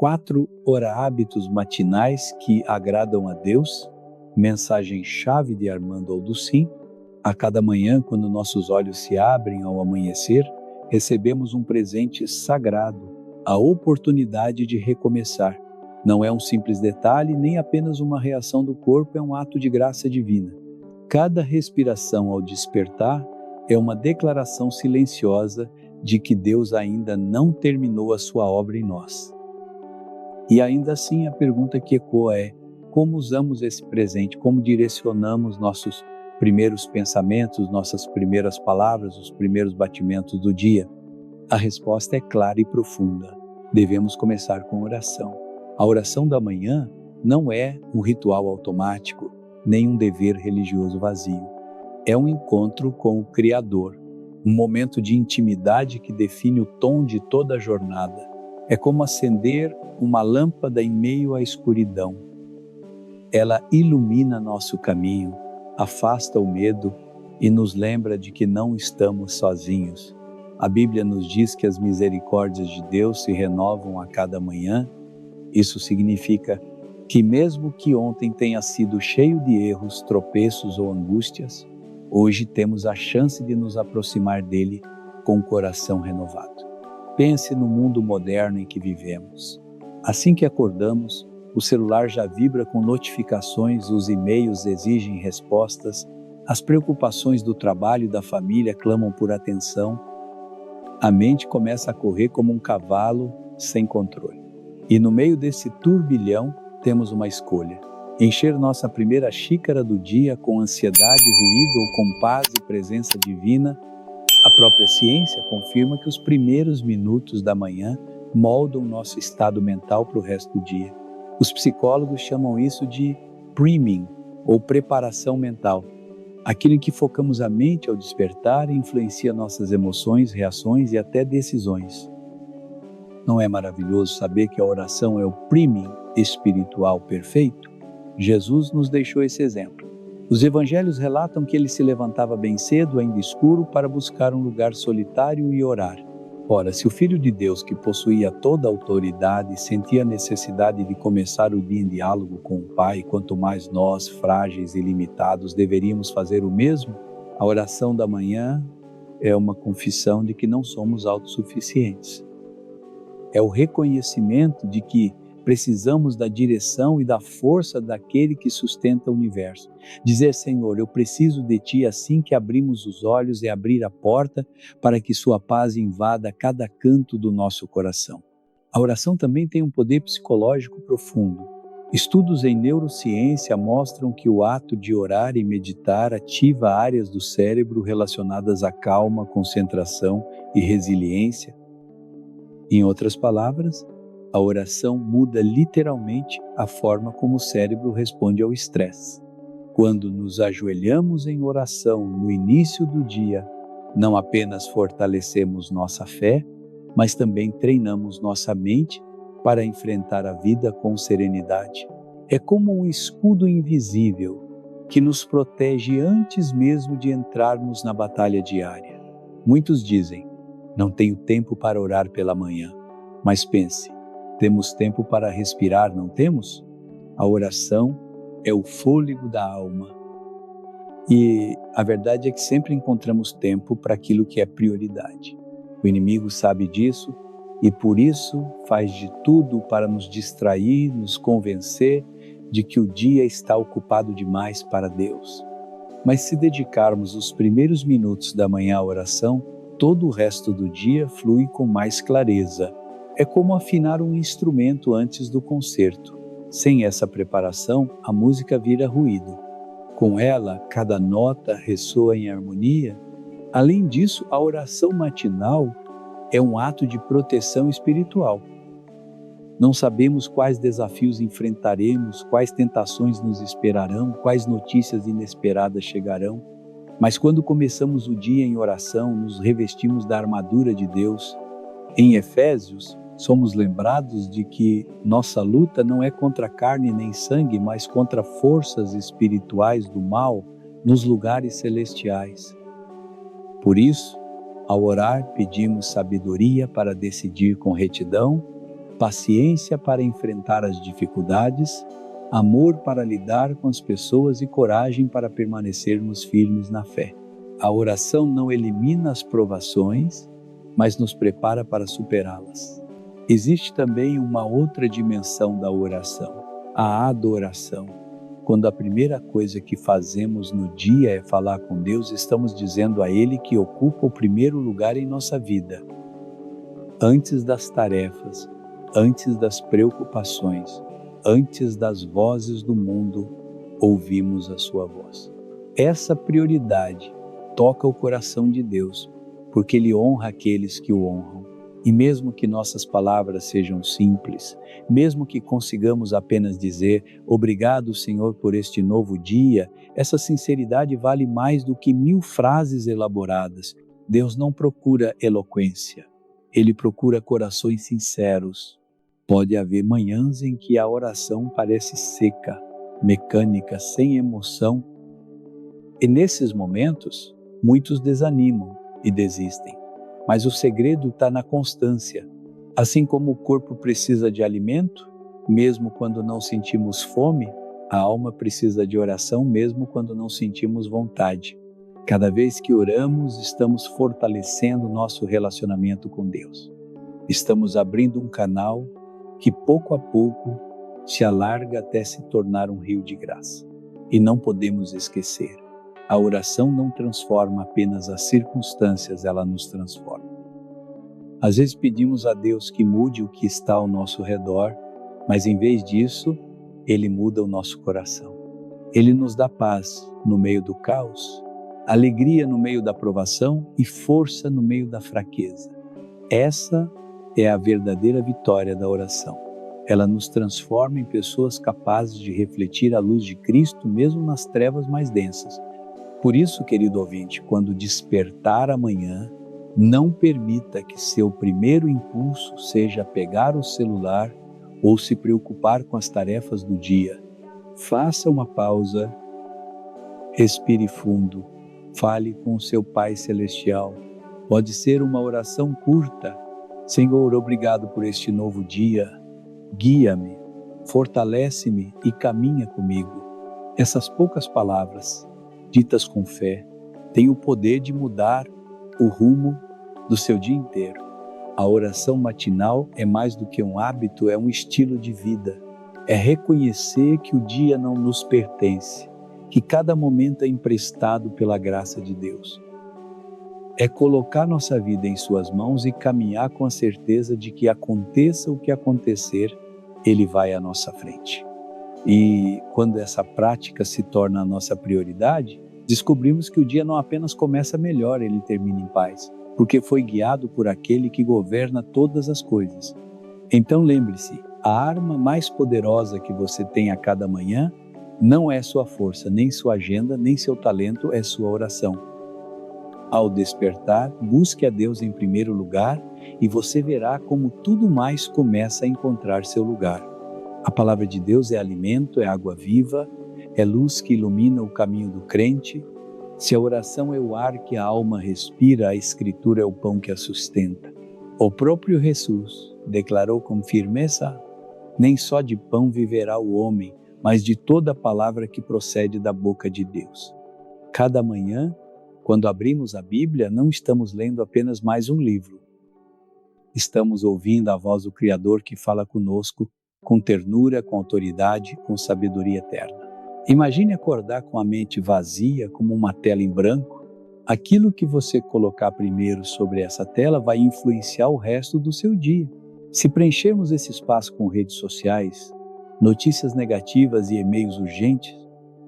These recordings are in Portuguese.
4 hábitos matinais que agradam a Deus, mensagem-chave de Armando Alducin. A cada manhã, quando nossos olhos se abrem ao amanhecer, recebemos um presente sagrado, a oportunidade de recomeçar. Não é um simples detalhe, nem apenas uma reação do corpo, é um ato de graça divina. Cada respiração ao despertar é uma declaração silenciosa de que Deus ainda não terminou a sua obra em nós. E ainda assim a pergunta que ecoa é: como usamos esse presente? Como direcionamos nossos primeiros pensamentos, nossas primeiras palavras, os primeiros batimentos do dia? A resposta é clara e profunda. Devemos começar com oração. A oração da manhã não é um ritual automático, nem um dever religioso vazio. É um encontro com o Criador, um momento de intimidade que define o tom de toda a jornada. É como acender uma lâmpada em meio à escuridão. Ela ilumina nosso caminho, afasta o medo e nos lembra de que não estamos sozinhos. A Bíblia nos diz que as misericórdias de Deus se renovam a cada manhã. Isso significa que mesmo que ontem tenha sido cheio de erros, tropeços ou angústias, hoje temos a chance de nos aproximar dele com o coração renovado. Pense no mundo moderno em que vivemos. Assim que acordamos, o celular já vibra com notificações, os e-mails exigem respostas, as preocupações do trabalho e da família clamam por atenção. A mente começa a correr como um cavalo sem controle. E no meio desse turbilhão, temos uma escolha: encher nossa primeira xícara do dia com ansiedade, ruído ou com paz e presença divina. A própria ciência confirma que os primeiros minutos da manhã moldam nosso estado mental para o resto do dia. Os psicólogos chamam isso de priming, ou preparação mental. Aquilo em que focamos a mente ao despertar influencia nossas emoções, reações e até decisões. Não é maravilhoso saber que a oração é o priming espiritual perfeito? Jesus nos deixou esse exemplo. Os evangelhos relatam que ele se levantava bem cedo, ainda escuro, para buscar um lugar solitário e orar. Ora, se o Filho de Deus, que possuía toda a autoridade, sentia a necessidade de começar o dia em diálogo com o Pai, quanto mais nós, frágeis e limitados, deveríamos fazer o mesmo? A oração da manhã é uma confissão de que não somos autossuficientes. É o reconhecimento de que precisamos da direção e da força daquele que sustenta o universo. Dizer: Senhor, eu preciso de Ti assim que abrimos os olhos e abrir a porta para que Sua paz invada cada canto do nosso coração. A oração também tem um poder psicológico profundo. Estudos em neurociência mostram que o ato de orar e meditar ativa áreas do cérebro relacionadas à calma, concentração e resiliência. Em outras palavras, a oração muda literalmente a forma como o cérebro responde ao estresse. Quando nos ajoelhamos em oração no início do dia, não apenas fortalecemos nossa fé, mas também treinamos nossa mente para enfrentar a vida com serenidade. É como um escudo invisível que nos protege antes mesmo de entrarmos na batalha diária. Muitos dizem: não tenho tempo para orar pela manhã. Mas pense, temos tempo para respirar, não temos? A oração é o fôlego da alma. E a verdade é que sempre encontramos tempo para aquilo que é prioridade. O inimigo sabe disso e por isso faz de tudo para nos distrair, nos convencer de que o dia está ocupado demais para Deus. Mas se dedicarmos os primeiros minutos da manhã à oração, todo o resto do dia flui com mais clareza. É como afinar um instrumento antes do concerto. Sem essa preparação, a música vira ruído. Com ela, cada nota ressoa em harmonia. Além disso, a oração matinal é um ato de proteção espiritual. Não sabemos quais desafios enfrentaremos, quais tentações nos esperarão, quais notícias inesperadas chegarão. Mas quando começamos o dia em oração, nos revestimos da armadura de Deus. Em Efésios, somos lembrados de que nossa luta não é contra carne nem sangue, mas contra forças espirituais do mal nos lugares celestiais. Por isso, ao orar, pedimos sabedoria para decidir com retidão, paciência para enfrentar as dificuldades, amor para lidar com as pessoas e coragem para permanecermos firmes na fé. A oração não elimina as provações, mas nos prepara para superá-las. Existe também uma outra dimensão da oração, a adoração. Quando a primeira coisa que fazemos no dia é falar com Deus, estamos dizendo a Ele que ocupa o primeiro lugar em nossa vida. Antes das tarefas, antes das preocupações, antes das vozes do mundo, ouvimos a sua voz. Essa prioridade toca o coração de Deus, porque Ele honra aqueles que o honram. E mesmo que nossas palavras sejam simples, mesmo que consigamos apenas dizer obrigado, Senhor, por este novo dia, essa sinceridade vale mais do que 1000 frases elaboradas. Deus não procura eloquência, Ele procura corações sinceros. Pode haver manhãs em que a oração parece seca, mecânica, sem emoção. E nesses momentos, muitos desanimam e desistem. Mas o segredo está na constância. Assim como o corpo precisa de alimento, mesmo quando não sentimos fome, a alma precisa de oração mesmo quando não sentimos vontade. Cada vez que oramos, estamos fortalecendo nosso relacionamento com Deus. Estamos abrindo um canal que pouco a pouco se alarga até se tornar um rio de graça. E não podemos esquecer, a oração não transforma apenas as circunstâncias, ela nos transforma. Às vezes pedimos a Deus que mude o que está ao nosso redor, mas em vez disso, Ele muda o nosso coração. Ele nos dá paz no meio do caos, alegria no meio da provação e força no meio da fraqueza. Essa é a verdadeira vitória da oração. Ela nos transforma em pessoas capazes de refletir a luz de Cristo mesmo nas trevas mais densas. Por isso, querido ouvinte, quando despertar amanhã, não permita que seu primeiro impulso seja pegar o celular ou se preocupar com as tarefas do dia. Faça uma pausa, respire fundo, fale com o seu Pai Celestial. Pode ser uma oração curta. Senhor, obrigado por este novo dia. Guia-me, fortalece-me e caminha comigo. Essas poucas palavras, ditas com fé, têm o poder de mudar o rumo do seu dia inteiro. A oração matinal é mais do que um hábito, é um estilo de vida. É reconhecer que o dia não nos pertence, que cada momento é emprestado pela graça de Deus. É colocar nossa vida em suas mãos e caminhar com a certeza de que aconteça o que acontecer, Ele vai à nossa frente. E quando essa prática se torna a nossa prioridade, descobrimos que o dia não apenas começa melhor, ele termina em paz, porque foi guiado por aquele que governa todas as coisas. Então lembre-se, a arma mais poderosa que você tem a cada manhã não é sua força, nem sua agenda, nem seu talento, é sua oração. Ao despertar, busque a Deus em primeiro lugar e você verá como tudo mais começa a encontrar seu lugar. A palavra de Deus é alimento, é água viva, é luz que ilumina o caminho do crente. Se a oração é o ar que a alma respira, a Escritura é o pão que a sustenta. O próprio Jesus declarou com firmeza: nem só de pão viverá o homem, mas de toda palavra que procede da boca de Deus. Cada manhã, quando abrimos a Bíblia, não estamos lendo apenas mais um livro. Estamos ouvindo a voz do Criador que fala conosco com ternura, com autoridade, com sabedoria eterna. Imagine acordar com a mente vazia, como uma tela em branco. Aquilo que você colocar primeiro sobre essa tela vai influenciar o resto do seu dia. Se preenchermos esse espaço com redes sociais, notícias negativas e e-mails urgentes,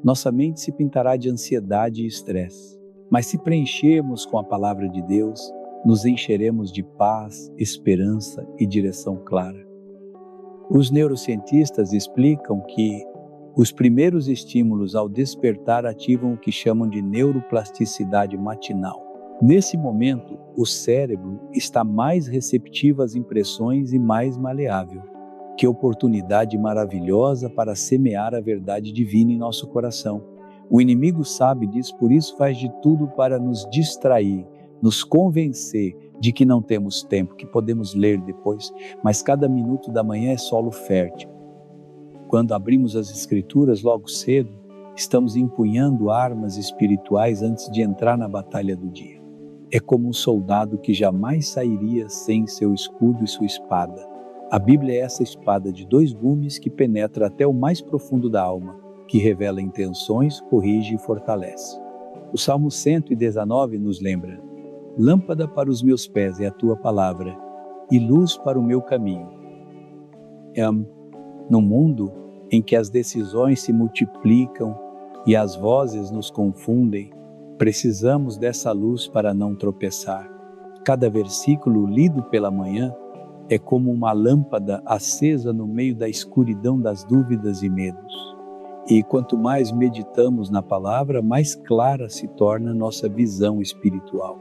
nossa mente se pintará de ansiedade e estresse. Mas se preenchermos com a palavra de Deus, nos encheremos de paz, esperança e direção clara. Os neurocientistas explicam que os primeiros estímulos ao despertar ativam o que chamam de neuroplasticidade matinal. Nesse momento, o cérebro está mais receptivo às impressões e mais maleável. Que oportunidade maravilhosa para semear a verdade divina em nosso coração. O inimigo sabe disso, por isso faz de tudo para nos distrair, nos convencer, de que não temos tempo, que podemos ler depois, mas cada minuto da manhã é solo fértil. Quando abrimos as Escrituras logo cedo, estamos empunhando armas espirituais antes de entrar na batalha do dia. É como um soldado que jamais sairia sem seu escudo e sua espada. A Bíblia é essa espada de 2 gumes que penetra até o mais profundo da alma, que revela intenções, corrige e fortalece. O Salmo 119 nos lembra: lâmpada para os meus pés é a tua palavra, e luz para o meu caminho. No mundo em que as decisões se multiplicam e as vozes nos confundem, precisamos dessa luz para não tropeçar. Cada versículo lido pela manhã é como uma lâmpada acesa no meio da escuridão das dúvidas e medos. E quanto mais meditamos na palavra, mais clara se torna nossa visão espiritual.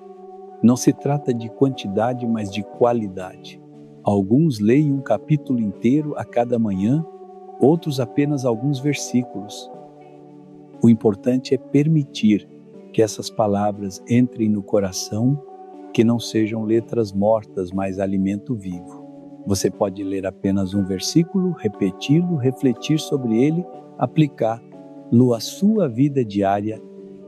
Não se trata de quantidade, mas de qualidade. Alguns leem um capítulo inteiro a cada manhã, outros apenas alguns versículos. O importante é permitir que essas palavras entrem no coração, que não sejam letras mortas, mas alimento vivo. Você pode ler apenas um versículo, repeti-lo, refletir sobre ele, aplicá-lo à sua vida diária.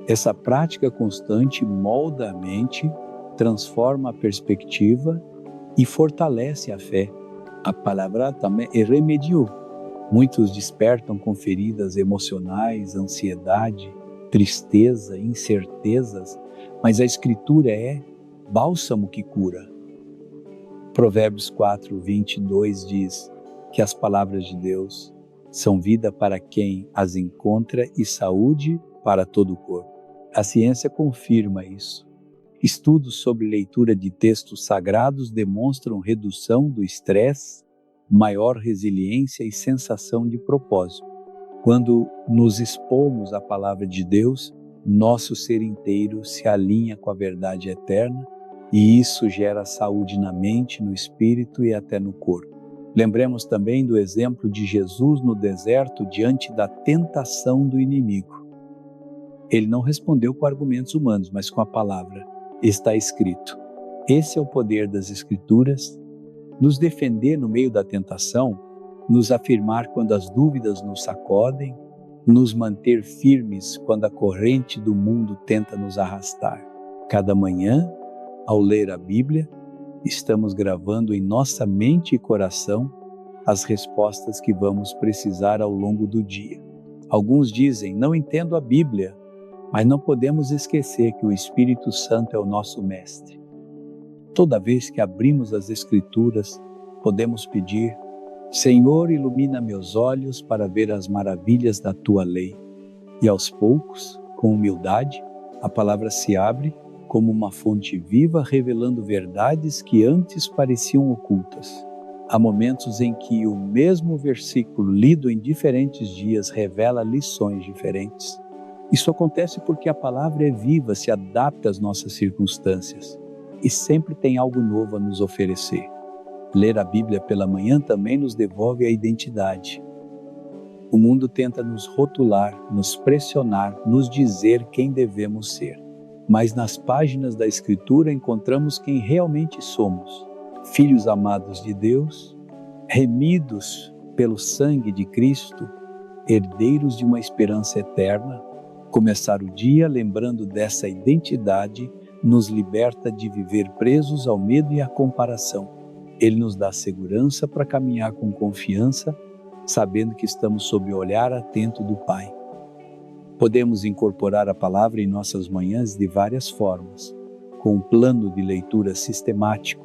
Essa prática constante molda a mente, transforma a perspectiva e fortalece a fé. A palavra também é remédio. Muitos despertam com feridas emocionais, ansiedade, tristeza, incertezas, mas a Escritura é bálsamo que cura. Provérbios 4:22 diz que as palavras de Deus são vida para quem as encontra e saúde para todo o corpo. A ciência confirma isso. Estudos sobre leitura de textos sagrados demonstram redução do estresse, maior resiliência e sensação de propósito. Quando nos expomos à palavra de Deus, nosso ser inteiro se alinha com a verdade eterna e isso gera saúde na mente, no espírito e até no corpo. Lembremos também do exemplo de Jesus no deserto diante da tentação do inimigo. Ele não respondeu com argumentos humanos, mas com a palavra. Está escrito. Esse é o poder das Escrituras, nos defender no meio da tentação, nos afirmar quando as dúvidas nos sacodem, nos manter firmes quando a corrente do mundo tenta nos arrastar. Cada manhã, ao ler a Bíblia, estamos gravando em nossa mente e coração as respostas que vamos precisar ao longo do dia. Alguns dizem, não entendo a Bíblia, mas não podemos esquecer que o Espírito Santo é o nosso mestre. Toda vez que abrimos as Escrituras, podemos pedir, Senhor, ilumina meus olhos para ver as maravilhas da Tua lei. E aos poucos, com humildade, a palavra se abre como uma fonte viva, revelando verdades que antes pareciam ocultas. Há momentos em que o mesmo versículo lido em diferentes dias revela lições diferentes. Isso acontece porque a palavra é viva, se adapta às nossas circunstâncias e sempre tem algo novo a nos oferecer. Ler a Bíblia pela manhã também nos devolve a identidade. O mundo tenta nos rotular, nos pressionar, nos dizer quem devemos ser. Mas nas páginas da Escritura encontramos quem realmente somos. Filhos amados de Deus, remidos pelo sangue de Cristo, herdeiros de uma esperança eterna. Começar o dia lembrando dessa identidade nos liberta de viver presos ao medo e à comparação. Ele nos dá segurança para caminhar com confiança, sabendo que estamos sob o olhar atento do Pai. Podemos incorporar a palavra em nossas manhãs de várias formas, com um plano de leitura sistemático,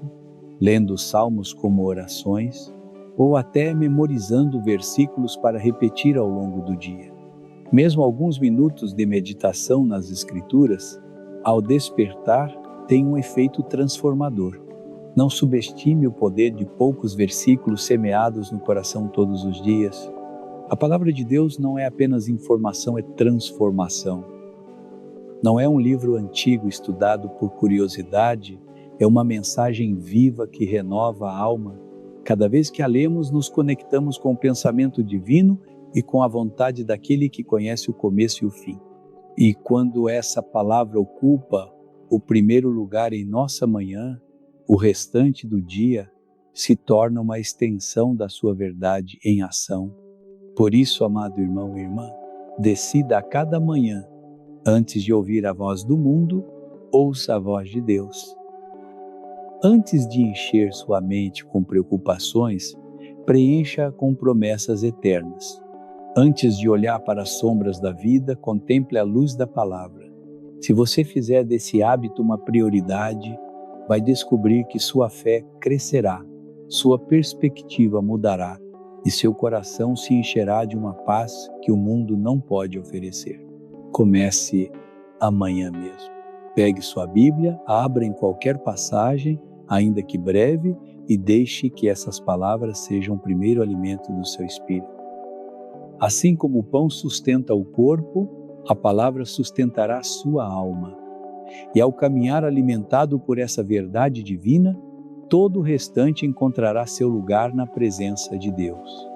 lendo os salmos como orações, ou até memorizando versículos para repetir ao longo do dia. Mesmo alguns minutos de meditação nas Escrituras, ao despertar, tem um efeito transformador. Não subestime o poder de poucos versículos semeados no coração todos os dias. A palavra de Deus não é apenas informação, é transformação. Não é um livro antigo estudado por curiosidade, é uma mensagem viva que renova a alma. Cada vez que a lemos, nos conectamos com o pensamento divino e com a vontade daquele que conhece o começo e o fim. E quando essa palavra ocupa o primeiro lugar em nossa manhã, O restante do dia se torna uma extensão da sua verdade em ação. Por isso, amado irmão e irmã, decida a cada manhã, antes de ouvir a voz do mundo, ouça a voz de Deus. Antes de encher sua mente com preocupações, preencha com promessas eternas. Antes de olhar para as sombras da vida, contemple a luz da palavra. Se você fizer desse hábito uma prioridade, vai descobrir que sua fé crescerá, sua perspectiva mudará e seu coração se encherá de uma paz que o mundo não pode oferecer. Comece amanhã mesmo. Pegue sua Bíblia, abra em qualquer passagem, ainda que breve, e deixe que essas palavras sejam o primeiro alimento do seu espírito. Assim como o pão sustenta o corpo, a palavra sustentará a sua alma. E ao caminhar alimentado por essa verdade divina, todo o restante encontrará seu lugar na presença de Deus.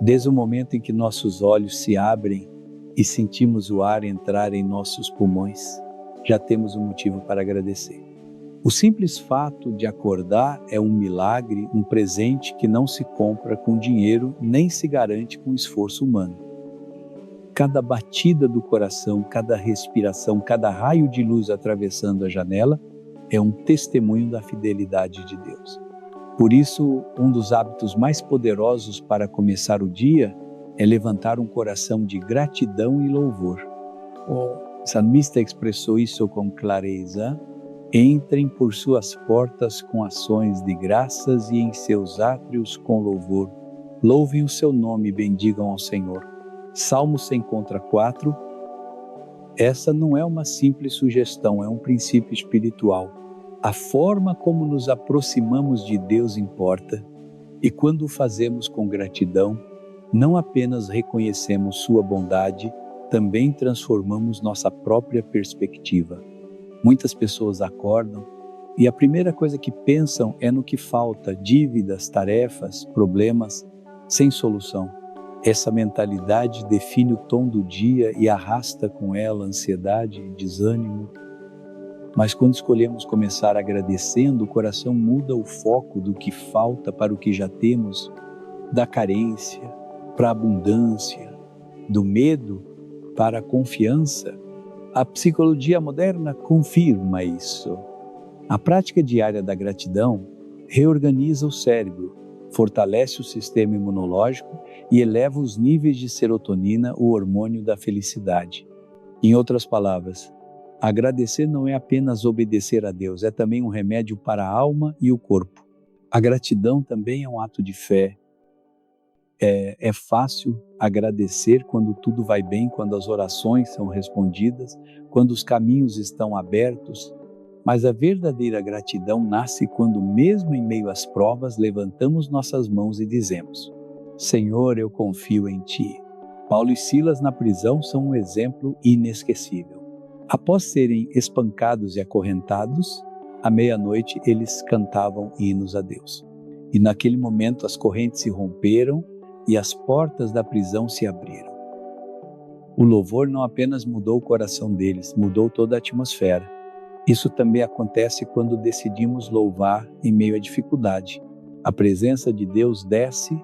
Desde o momento em que nossos olhos se abrem e sentimos o ar entrar em nossos pulmões, já temos um motivo para agradecer. O simples fato de acordar é um milagre, um presente que não se compra com dinheiro nem se garante com esforço humano. Cada batida do coração, cada respiração, cada raio de luz atravessando a janela é um testemunho da fidelidade de Deus. Por isso, um dos hábitos mais poderosos para começar o dia é levantar um coração de gratidão e louvor. O salmista expressou isso com clareza. Entrem por suas portas com ações de graças e em seus átrios com louvor. Louvem o seu nome e bendigam ao Senhor. Salmo 104. Essa não é uma simples sugestão, é um princípio espiritual. A forma como nos aproximamos de Deus importa, e quando o fazemos com gratidão, não apenas reconhecemos sua bondade, também transformamos nossa própria perspectiva. Muitas pessoas acordam e a primeira coisa que pensam é no que falta, dívidas, tarefas, problemas, sem solução. Essa mentalidade define o tom do dia e arrasta com ela ansiedade e desânimo. Mas quando escolhemos começar agradecendo, o coração muda o foco do que falta para o que já temos, da carência para a abundância, do medo para a confiança. A psicologia moderna confirma isso. A prática diária da gratidão reorganiza o cérebro, fortalece o sistema imunológico e eleva os níveis de serotonina, o hormônio da felicidade. Em outras palavras, agradecer não é apenas obedecer a Deus, é também um remédio para a alma e o corpo. A gratidão também é um ato de fé. É fácil agradecer quando tudo vai bem, quando as orações são respondidas, quando os caminhos estão abertos, mas a verdadeira gratidão nasce quando, mesmo em meio às provas, levantamos nossas mãos e dizemos: Senhor, eu confio em Ti. Paulo e Silas na prisão são um exemplo inesquecível. Após serem espancados e acorrentados, à meia-noite eles cantavam hinos a Deus. E naquele momento as correntes se romperam e as portas da prisão se abriram. O louvor não apenas mudou o coração deles, mudou toda a atmosfera. Isso também acontece quando decidimos louvar em meio à dificuldade. A presença de Deus desce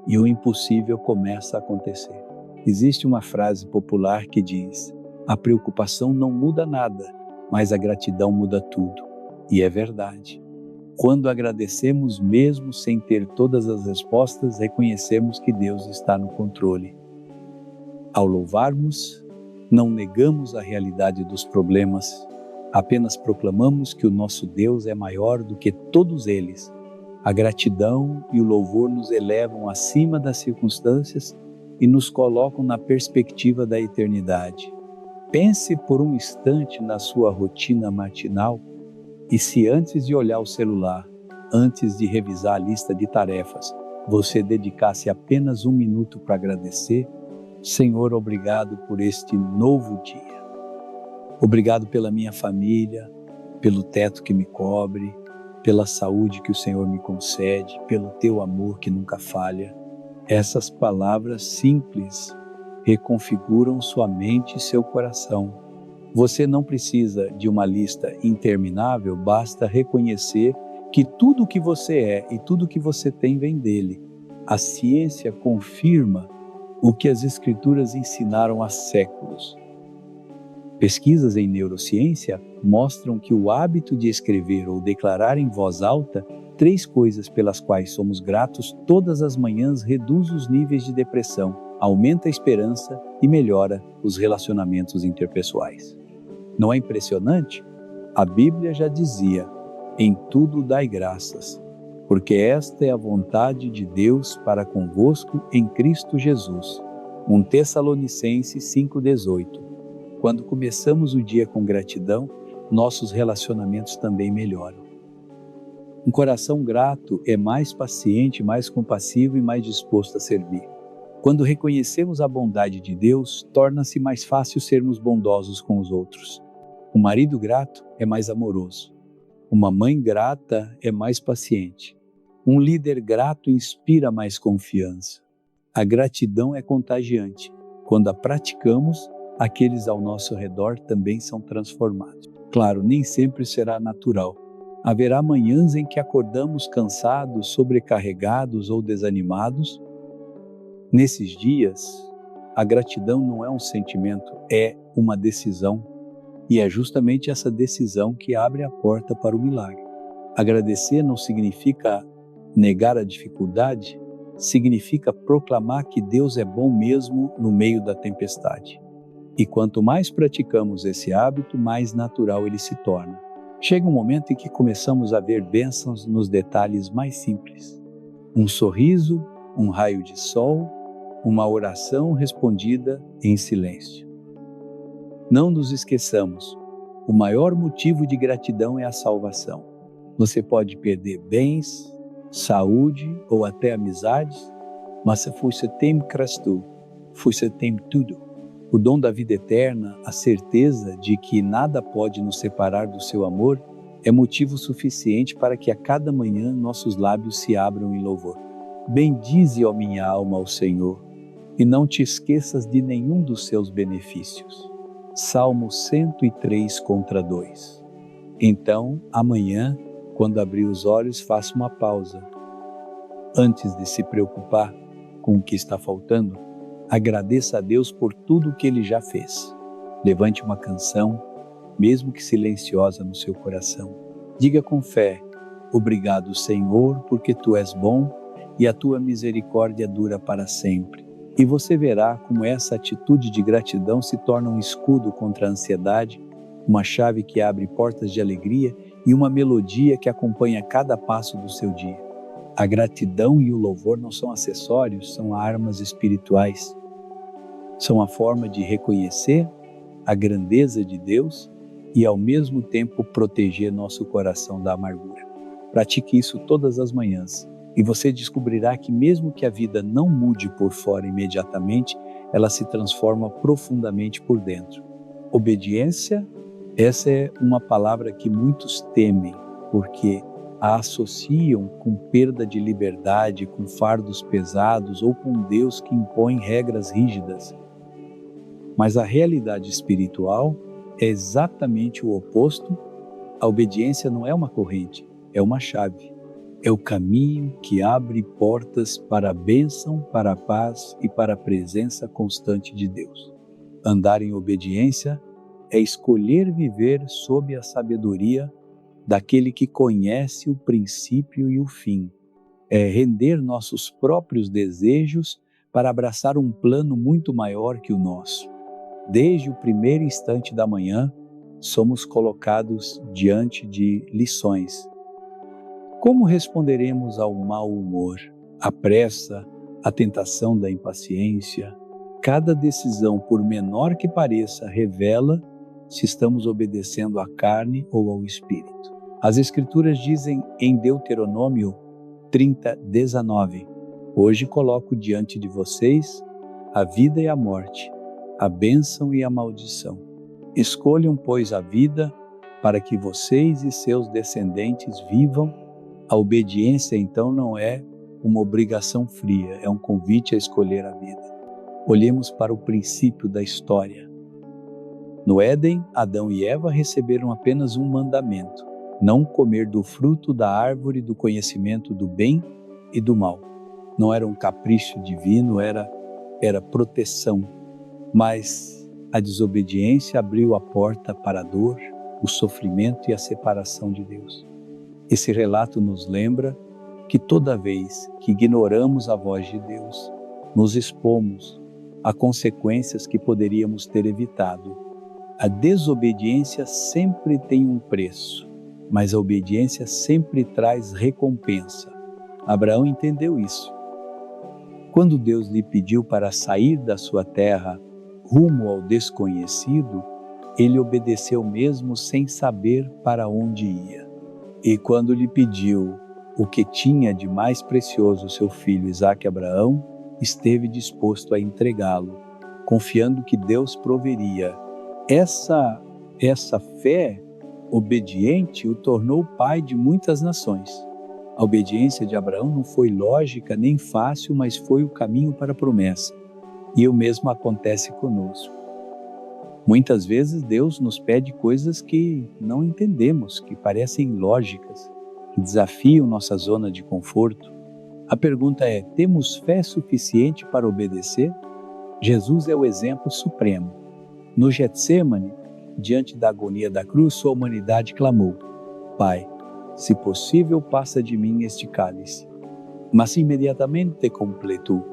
e o impossível começa a acontecer. Existe uma frase popular que diz: a preocupação não muda nada, mas a gratidão muda tudo. E é verdade. Quando agradecemos mesmo sem ter todas as respostas, reconhecemos que Deus está no controle. Ao louvarmos, não negamos a realidade dos problemas, apenas proclamamos que o nosso Deus é maior do que todos eles. A gratidão e o louvor nos elevam acima das circunstâncias e nos colocam na perspectiva da eternidade. Pense por um instante na sua rotina matinal e se antes de olhar o celular, antes de revisar a lista de tarefas, você dedicasse apenas 1 minuto para agradecer: Senhor, obrigado por este novo dia. Obrigado pela minha família, pelo teto que me cobre, pela saúde que o Senhor me concede, pelo teu amor que nunca falha. Essas palavras simples reconfiguram sua mente e seu coração. Você não precisa de uma lista interminável, basta reconhecer que tudo o que você é e tudo o que você tem vem dele. A ciência confirma o que as Escrituras ensinaram há séculos. Pesquisas em neurociência mostram que o hábito de escrever ou declarar em voz alta 3 coisas pelas quais somos gratos todas as manhãs reduz os níveis de depressão, aumenta a esperança e melhora os relacionamentos interpessoais. Não é impressionante? A Bíblia já dizia: em tudo dai graças, porque esta é a vontade de Deus para convosco em Cristo Jesus. 1 Tessalonicenses 5,18. Quando começamos o dia com gratidão, nossos relacionamentos também melhoram. Um coração grato é mais paciente, mais compassivo e mais disposto a servir. Quando reconhecemos a bondade de Deus, torna-se mais fácil sermos bondosos com os outros. Um marido grato é mais amoroso. Uma mãe grata é mais paciente. Um líder grato inspira mais confiança. A gratidão é contagiante. Quando a praticamos, aqueles ao nosso redor também são transformados. Claro, nem sempre será natural. Haverá manhãs em que acordamos cansados, sobrecarregados ou desanimados. Nesses dias, a gratidão não é um sentimento, é uma decisão. E é justamente essa decisão que abre a porta para o milagre. Agradecer não significa negar a dificuldade, significa proclamar que Deus é bom mesmo no meio da tempestade. E quanto mais praticamos esse hábito, mais natural ele se torna. Chega um momento em que começamos a ver bênçãos nos detalhes mais simples. Um sorriso, um raio de sol, uma oração respondida em silêncio. Não nos esqueçamos, o maior motivo de gratidão é a salvação. Você pode perder bens, saúde ou até amizades, mas se você tem Cristo, você tem tudo. O dom da vida eterna, a certeza de que nada pode nos separar do seu amor, é motivo suficiente para que a cada manhã nossos lábios se abram em louvor. Bendize, ó minha alma, ao Senhor, e não te esqueças de nenhum dos seus benefícios. Salmo 103:2. Então, amanhã, quando abrir os olhos, faça uma pausa. Antes de se preocupar com o que está faltando, agradeça a Deus por tudo o que Ele já fez. Levante uma canção, mesmo que silenciosa no seu coração. Diga com fé: obrigado, Senhor, porque Tu és bom e a Tua misericórdia dura para sempre. E você verá como essa atitude de gratidão se torna um escudo contra a ansiedade, uma chave que abre portas de alegria e uma melodia que acompanha cada passo do seu dia. A gratidão e o louvor não são acessórios, são armas espirituais. São a forma de reconhecer a grandeza de Deus e, ao mesmo tempo, proteger nosso coração da amargura. Pratique isso todas as manhãs e você descobrirá que, mesmo que a vida não mude por fora imediatamente, ela se transforma profundamente por dentro. Obediência, essa é uma palavra que muitos temem, porque a associam com perda de liberdade, com fardos pesados ou com Deus que impõe regras rígidas. Mas a realidade espiritual é exatamente o oposto. A obediência não é uma corrente, é uma chave. É o caminho que abre portas para a bênção, para a paz e para a presença constante de Deus. Andar em obediência é escolher viver sob a sabedoria daquele que conhece o princípio e o fim. É render nossos próprios desejos para abraçar um plano muito maior que o nosso. Desde o primeiro instante da manhã, somos colocados diante de lições. Como responderemos ao mau humor, à pressa, à tentação da impaciência? Cada decisão, por menor que pareça, revela se estamos obedecendo à carne ou ao Espírito. As Escrituras dizem em Deuteronômio 30:19: hoje coloco diante de vocês a vida e a morte, a bênção e a maldição. Escolham, pois, a vida para que vocês e seus descendentes vivam. A obediência, então, não é uma obrigação fria, é um convite a escolher a vida. Olhemos para o princípio da história. No Éden, Adão e Eva receberam apenas um mandamento: não comer do fruto da árvore do conhecimento do bem e do mal. Não era um capricho divino, era proteção. Mas a desobediência abriu a porta para a dor, o sofrimento e a separação de Deus. Esse relato nos lembra que toda vez que ignoramos a voz de Deus, nos expomos a consequências que poderíamos ter evitado. A desobediência sempre tem um preço, mas a obediência sempre traz recompensa. Abraão entendeu isso. Quando Deus lhe pediu para sair da sua terra rumo ao desconhecido, ele obedeceu mesmo sem saber para onde ia. E quando lhe pediu o que tinha de mais precioso seu filho Isaque, Abraão esteve disposto a entregá-lo, confiando que Deus proveria. Essa fé obediente o tornou pai de muitas nações. A obediência de Abraão não foi lógica nem fácil, mas foi o caminho para a promessa. E o mesmo acontece conosco. Muitas vezes Deus nos pede coisas que não entendemos, que parecem ilógicas, que desafiam nossa zona de conforto. A pergunta é: temos fé suficiente para obedecer? Jesus é o exemplo supremo. No Getsêmani, diante da agonia da cruz, sua humanidade clamou: Pai, se possível, passa de mim este cálice. Mas imediatamente completou: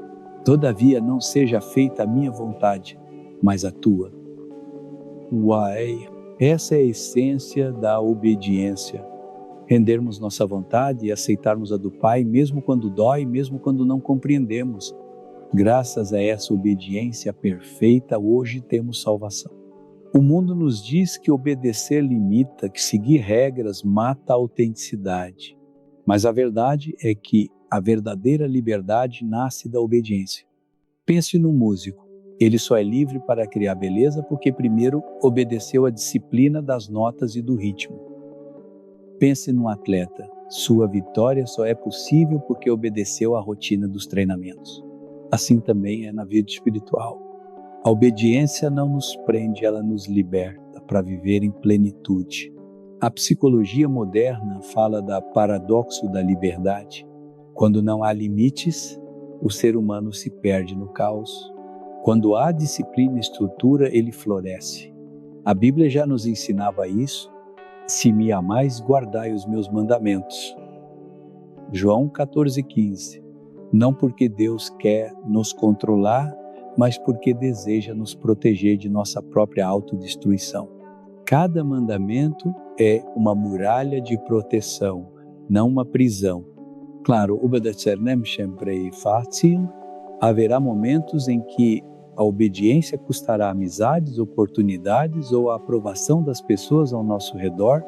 todavia não seja feita a minha vontade, mas a tua. Uai, essa é a essência da obediência. Rendermos nossa vontade e aceitarmos a do Pai, mesmo quando dói, mesmo quando não compreendemos. Graças a essa obediência perfeita, hoje temos salvação. O mundo nos diz que obedecer limita, que seguir regras mata a autenticidade. Mas a verdade é que a verdadeira liberdade nasce da obediência. Pense no músico. Ele só é livre para criar beleza porque primeiro obedeceu à disciplina das notas e do ritmo. Pense num atleta. Sua vitória só é possível porque obedeceu à rotina dos treinamentos. Assim também é na vida espiritual. A obediência não nos prende, ela nos liberta para viver em plenitude. A psicologia moderna fala do paradoxo da liberdade. Quando não há limites, o ser humano se perde no caos. Quando há disciplina e estrutura, ele floresce. A Bíblia já nos ensinava isso. Se me amais, guardai os meus mandamentos. João 14,15. Não porque Deus quer nos controlar, mas porque deseja nos proteger de nossa própria autodestruição. Cada mandamento é uma muralha de proteção, não uma prisão. Claro, obedecer nem sempre é fácil. Haverá momentos em que a obediência custará amizades, oportunidades ou a aprovação das pessoas ao nosso redor.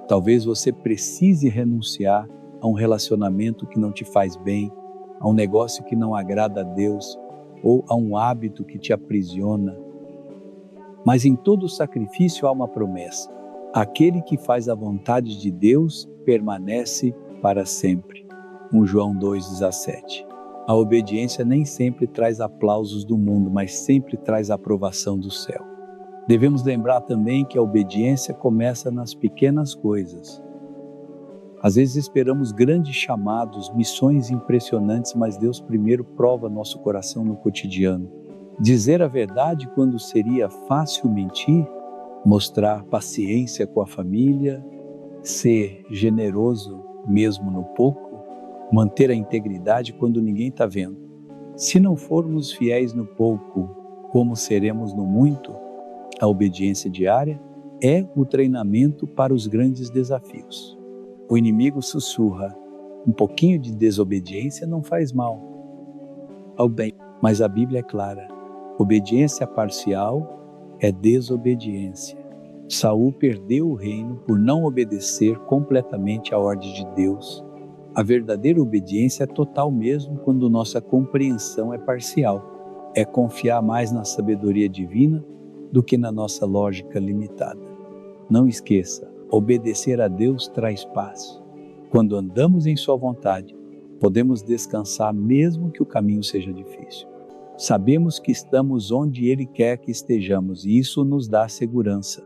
Talvez você precise renunciar a um relacionamento que não te faz bem, a um negócio que não agrada a Deus ou a um hábito que te aprisiona. Mas em todo sacrifício há uma promessa. Aquele que faz a vontade de Deus permanece para sempre. 1 João 2,17. A obediência nem sempre traz aplausos do mundo, mas sempre traz a aprovação do céu. Devemos lembrar também que a obediência começa nas pequenas coisas. Às vezes esperamos grandes chamados, missões impressionantes, mas Deus primeiro prova nosso coração no cotidiano. Dizer a verdade quando seria fácil mentir, mostrar paciência com a família, ser generoso mesmo no pouco, manter a integridade quando ninguém está vendo. Se não formos fiéis no pouco, como seremos no muito? A obediência diária é o treinamento para os grandes desafios. O inimigo sussurra: um pouquinho de desobediência não faz mal ao bem, mas a Bíblia é clara: obediência parcial é desobediência. Saul perdeu o reino por não obedecer completamente à ordem de Deus. A verdadeira obediência é total mesmo quando nossa compreensão é parcial. É confiar mais na sabedoria divina do que na nossa lógica limitada. Não esqueça, obedecer a Deus traz paz. Quando andamos em sua vontade, podemos descansar mesmo que o caminho seja difícil. Sabemos que estamos onde Ele quer que estejamos e isso nos dá segurança.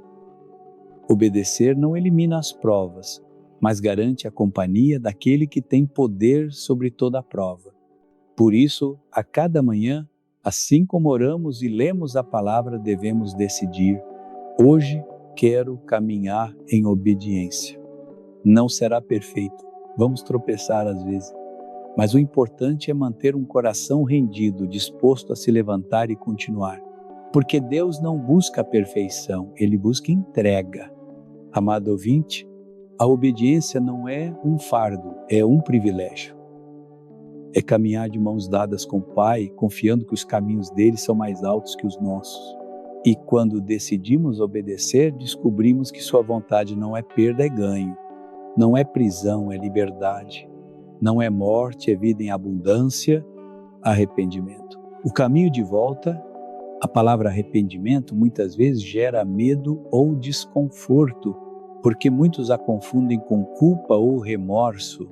Obedecer não elimina as provas, mas garante a companhia daquele que tem poder sobre toda a prova. Por isso, a cada manhã, assim como oramos e lemos a palavra, devemos decidir: hoje quero caminhar em obediência. Não será perfeito, vamos tropeçar às vezes, mas o importante é manter um coração rendido, disposto a se levantar e continuar. Porque Deus não busca a perfeição, Ele busca entrega. Amado ouvinte, a obediência não é um fardo, é um privilégio. É caminhar de mãos dadas com o Pai, confiando que os caminhos dele são mais altos que os nossos. E quando decidimos obedecer, descobrimos que sua vontade não é perda, é ganho. Não é prisão, é liberdade. Não é morte, é vida em abundância, arrependimento. O caminho de volta, a palavra arrependimento, muitas vezes gera medo ou desconforto, porque muitos a confundem com culpa ou remorso.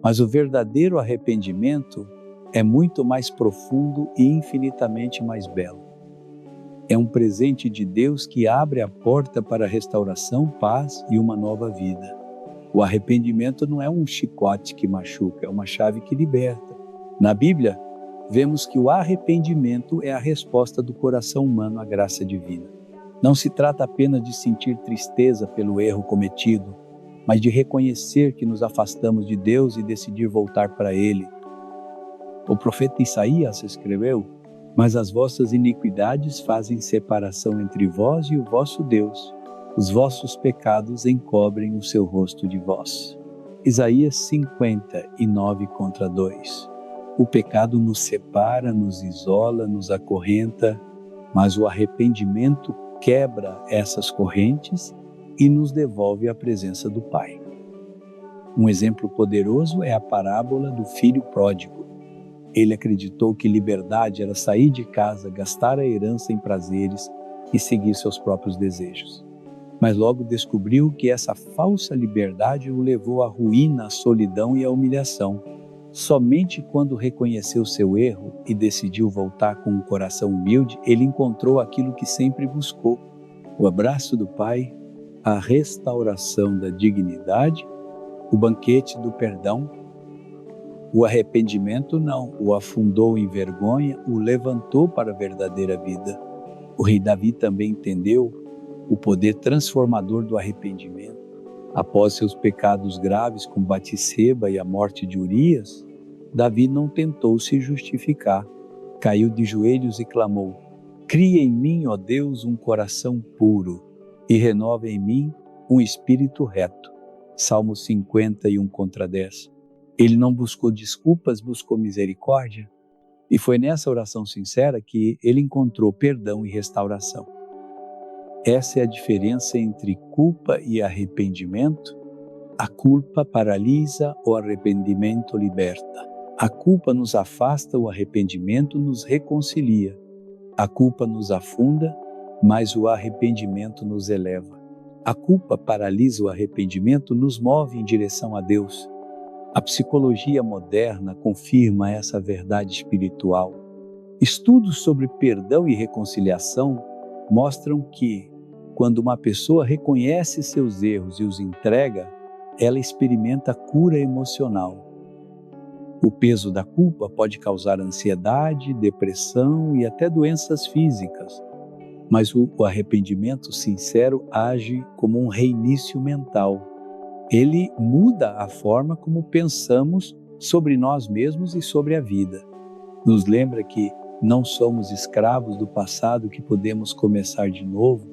Mas o verdadeiro arrependimento é muito mais profundo e infinitamente mais belo. É um presente de Deus que abre a porta para restauração, paz e uma nova vida. O arrependimento não é um chicote que machuca, é uma chave que liberta. Na Bíblia, vemos que o arrependimento é a resposta do coração humano à graça divina. Não se trata apenas de sentir tristeza pelo erro cometido, mas de reconhecer que nos afastamos de Deus e decidir voltar para Ele. O profeta Isaías escreveu: mas as vossas iniquidades fazem separação entre vós e o vosso Deus. Os vossos pecados encobrem o seu rosto de vós. Isaías 59:2. O pecado nos separa, nos isola, nos acorrenta, mas o arrependimento quebra essas correntes e nos devolve à presença do Pai. Um exemplo poderoso é a parábola do filho pródigo. Ele acreditou que liberdade era sair de casa, gastar a herança em prazeres e seguir seus próprios desejos. Mas logo descobriu que essa falsa liberdade o levou à ruína, à solidão e à humilhação. Somente quando reconheceu seu erro e decidiu voltar com um coração humilde, ele encontrou aquilo que sempre buscou: o abraço do Pai, a restauração da dignidade, o banquete do perdão. O arrependimento não o afundou em vergonha, o levantou para a verdadeira vida. O rei Davi também entendeu o poder transformador do arrependimento. Após seus pecados graves com Batseba e a morte de Urias, Davi não tentou se justificar. Caiu de joelhos e clamou: cria em mim, ó Deus, um coração puro e renova em mim um espírito reto. Salmo 51:10. Ele não buscou desculpas, buscou misericórdia. E foi nessa oração sincera que ele encontrou perdão e restauração. Essa é a diferença entre culpa e arrependimento. A culpa paralisa, o arrependimento liberta. A culpa nos afasta, o arrependimento nos reconcilia. A culpa nos afunda, mas o arrependimento nos eleva. A culpa paralisa, o arrependimento nos move em direção a Deus. A psicologia moderna confirma essa verdade espiritual. Estudos sobre perdão e reconciliação mostram que, quando uma pessoa reconhece seus erros e os entrega, ela experimenta cura emocional. O peso da culpa pode causar ansiedade, depressão e até doenças físicas, mas o arrependimento sincero age como um reinício mental. Ele muda a forma como pensamos sobre nós mesmos e sobre a vida. Nos lembra que não somos escravos do passado, que podemos começar de novo.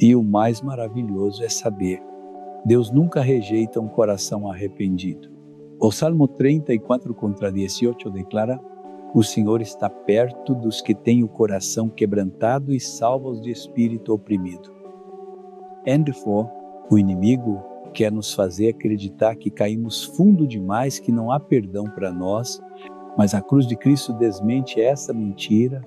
E o mais maravilhoso é saber: Deus nunca rejeita um coração arrependido. O Salmo 34:18 declara: o Senhor está perto dos que têm o coração quebrantado e salva os de espírito oprimido. Henry Ford, o inimigo, quer nos fazer acreditar que caímos fundo demais, que não há perdão para nós, mas a cruz de Cristo desmente essa mentira.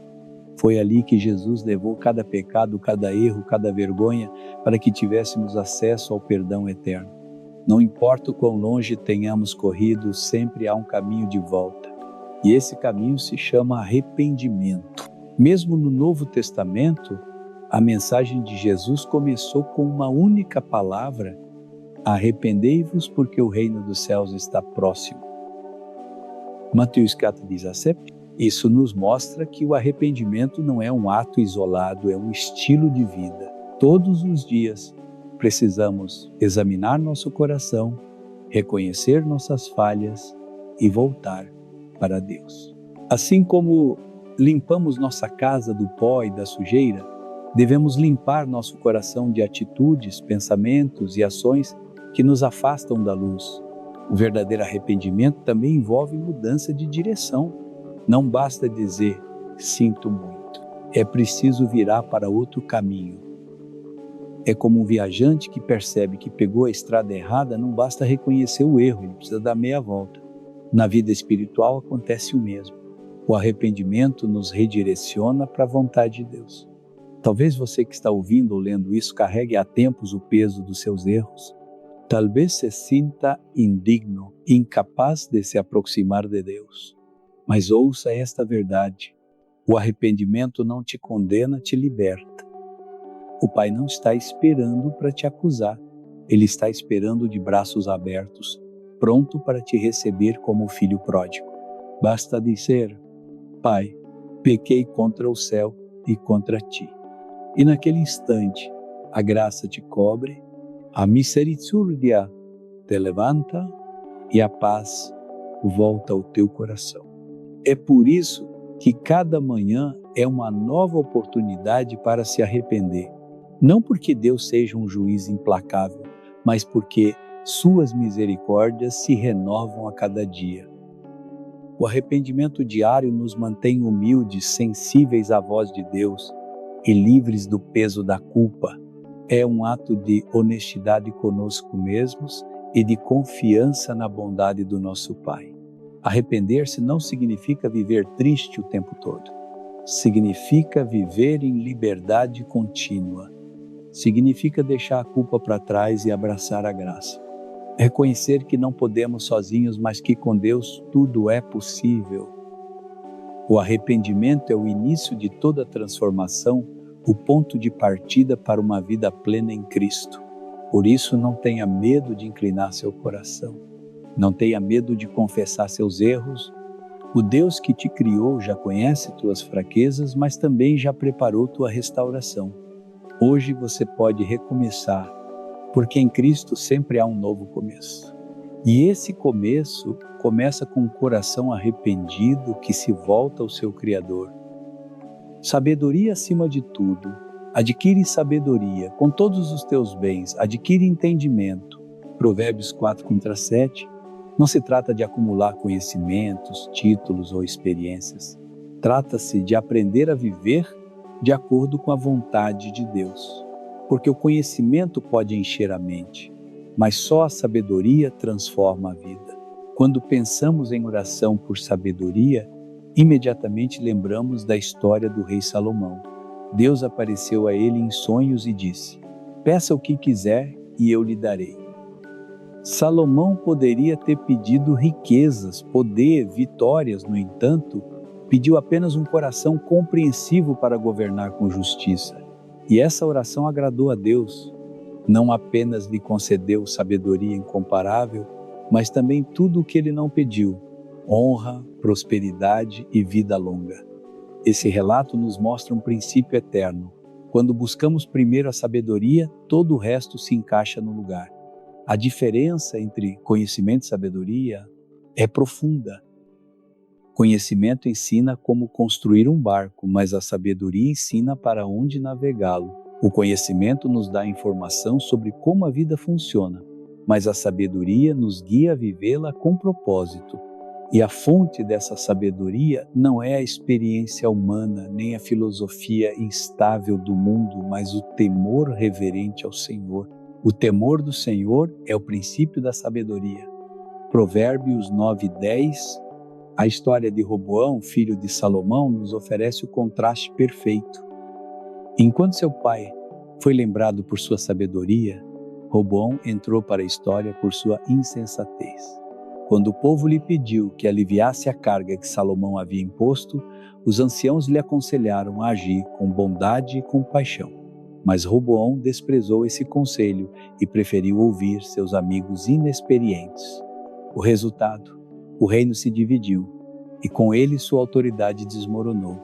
Foi ali que Jesus levou cada pecado, cada erro, cada vergonha, para que tivéssemos acesso ao perdão eterno. Não importa o quão longe tenhamos corrido, sempre há um caminho de volta. E esse caminho se chama arrependimento. Mesmo no Novo Testamento, a mensagem de Jesus começou com uma única palavra Arrependei-vos, porque o reino dos céus está próximo. Mateus 4,17. Isso nos mostra que o arrependimento não é um ato isolado, é um estilo de vida. Todos os dias precisamos examinar nosso coração, reconhecer nossas falhas e voltar para Deus. Assim como limpamos nossa casa do pó e da sujeira, devemos limpar nosso coração de atitudes, pensamentos e ações que nos afastam da luz. O verdadeiro arrependimento também envolve mudança de direção. Não basta dizer, sinto muito. É preciso virar para outro caminho. É como um viajante que percebe que pegou a estrada errada, não basta reconhecer o erro, ele precisa dar meia volta. Na vida espiritual acontece o mesmo. O arrependimento nos redireciona para a vontade de Deus. Talvez você que está ouvindo ou lendo isso carregue há tempos o peso dos seus erros. Talvez se sinta indigno, incapaz de se aproximar de Deus. Mas ouça esta verdade: o arrependimento não te condena, te liberta. O Pai não está esperando para te acusar, Ele está esperando de braços abertos, pronto para te receber como filho pródigo. Basta dizer, Pai, pequei contra o céu e contra ti. E naquele instante, a graça te cobre, a misericórdia te levanta e a paz volta ao teu coração. É por isso que cada manhã é uma nova oportunidade para se arrepender. Não porque Deus seja um juiz implacável, mas porque suas misericórdias se renovam a cada dia. O arrependimento diário nos mantém humildes, sensíveis à voz de Deus e livres do peso da culpa. É um ato de honestidade conosco mesmos e de confiança na bondade do nosso Pai. Arrepender-se não significa viver triste o tempo todo. Significa viver em liberdade contínua. Significa deixar a culpa para trás e abraçar a graça. Reconhecer que não podemos sozinhos, mas que com Deus tudo é possível. O arrependimento é o início de toda transformação, o ponto de partida para uma vida plena em Cristo. Por isso, não tenha medo de inclinar seu coração. Não tenha medo de confessar seus erros. O Deus que te criou já conhece tuas fraquezas, mas também já preparou tua restauração. Hoje você pode recomeçar, porque em Cristo sempre há um novo começo. E esse começo começa com um coração arrependido que se volta ao seu Criador. Sabedoria acima de tudo. Adquire sabedoria com todos os teus bens, adquire entendimento. Provérbios 4:7. Não se trata de acumular conhecimentos, títulos ou experiências. Trata-se de aprender a viver de acordo com a vontade de Deus. Porque o conhecimento pode encher a mente, mas só a sabedoria transforma a vida. Quando pensamos em oração por sabedoria, imediatamente lembramos da história do rei Salomão. Deus apareceu a ele em sonhos e disse: peça o que quiser e eu lhe darei. Salomão poderia ter pedido riquezas, poder, vitórias, no entanto, pediu apenas um coração compreensivo para governar com justiça. E essa oração agradou a Deus. Não apenas lhe concedeu sabedoria incomparável, mas também tudo o que ele não pediu: honra, prosperidade e vida longa. Esse relato nos mostra um princípio eterno. Quando buscamos primeiro a sabedoria, todo o resto se encaixa no lugar. A diferença entre conhecimento e sabedoria é profunda. Conhecimento ensina como construir um barco, mas a sabedoria ensina para onde navegá-lo. O conhecimento nos dá informação sobre como a vida funciona, mas a sabedoria nos guia a vivê-la com propósito. E a fonte dessa sabedoria não é a experiência humana, nem a filosofia instável do mundo, mas o temor reverente ao Senhor. O temor do Senhor é o princípio da sabedoria. Provérbios 9:10. A história de Roboão, filho de Salomão, nos oferece o contraste perfeito. Enquanto seu pai foi lembrado por sua sabedoria, Roboão entrou para a história por sua insensatez. Quando o povo lhe pediu que aliviasse a carga que Salomão havia imposto, os anciãos lhe aconselharam a agir com bondade e compaixão. Mas Roboão desprezou esse conselho e preferiu ouvir seus amigos inexperientes. O resultado: o reino se dividiu e com ele sua autoridade desmoronou.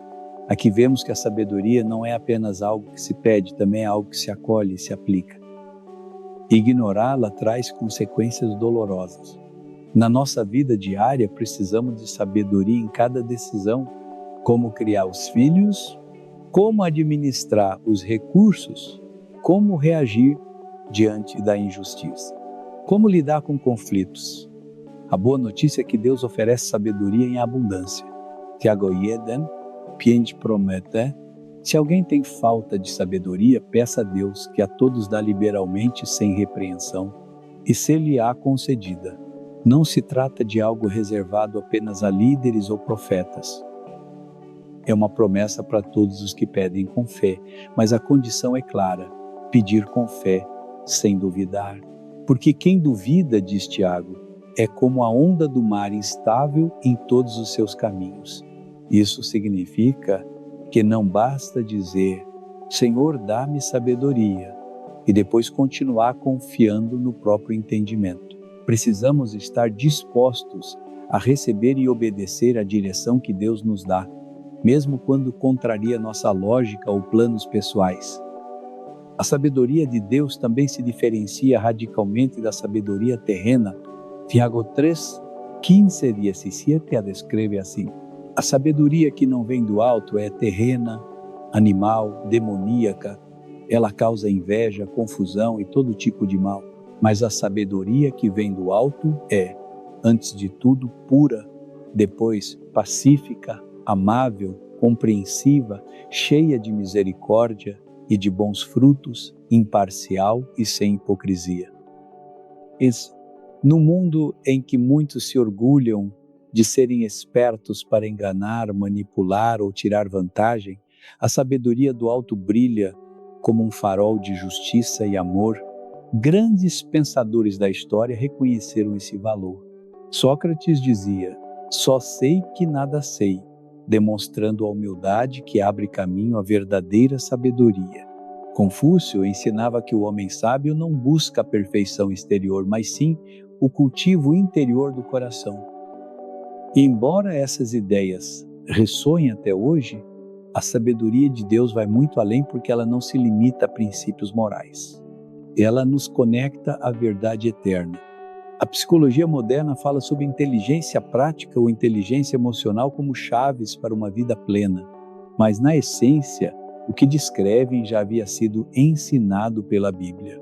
Aqui vemos que a sabedoria não é apenas algo que se pede, também é algo que se acolhe e se aplica. Ignorá-la traz consequências dolorosas. Na nossa vida diária, precisamos de sabedoria em cada decisão: como criar os filhos, como administrar os recursos, como reagir diante da injustiça, como lidar com conflitos. A boa notícia é que Deus oferece sabedoria em abundância. Tiago 1:5 promete: se alguém tem falta de sabedoria, peça a Deus, que a todos dá liberalmente sem repreensão, e ser-lhe-á concedida. Não se trata de algo reservado apenas a líderes ou profetas. É uma promessa para todos os que pedem com fé, mas a condição é clara: pedir com fé, sem duvidar. Porque quem duvida, diz Tiago, é como a onda do mar instável em todos os seus caminhos. Isso significa que não basta dizer: Senhor, dá-me sabedoria, e depois continuar confiando no próprio entendimento. Precisamos estar dispostos a receber e obedecer a direção que Deus nos dá, mesmo quando contraria nossa lógica ou planos pessoais. A sabedoria de Deus também se diferencia radicalmente da sabedoria terrena. Tiago 3:15 e 17 a descreve assim: a sabedoria que não vem do alto é terrena, animal, demoníaca. Ela causa inveja, confusão e todo tipo de mal. Mas a sabedoria que vem do alto é, antes de tudo, pura, depois pacífica, amável, compreensiva, cheia de misericórdia e de bons frutos, imparcial e sem hipocrisia. No mundo em que muitos se orgulham de serem espertos para enganar, manipular ou tirar vantagem, a sabedoria do alto brilha como um farol de justiça e amor. Grandes pensadores da história reconheceram esse valor. Sócrates dizia: só sei que nada sei, demonstrando a humildade que abre caminho à verdadeira sabedoria. Confúcio ensinava que o homem sábio não busca a perfeição exterior, mas sim o cultivo interior do coração. E embora essas ideias ressoem até hoje, a sabedoria de Deus vai muito além, porque ela não se limita a princípios morais. Ela nos conecta à verdade eterna. A psicologia moderna fala sobre inteligência prática ou inteligência emocional como chaves para uma vida plena. Mas, na essência, o que descrevem já havia sido ensinado pela Bíblia: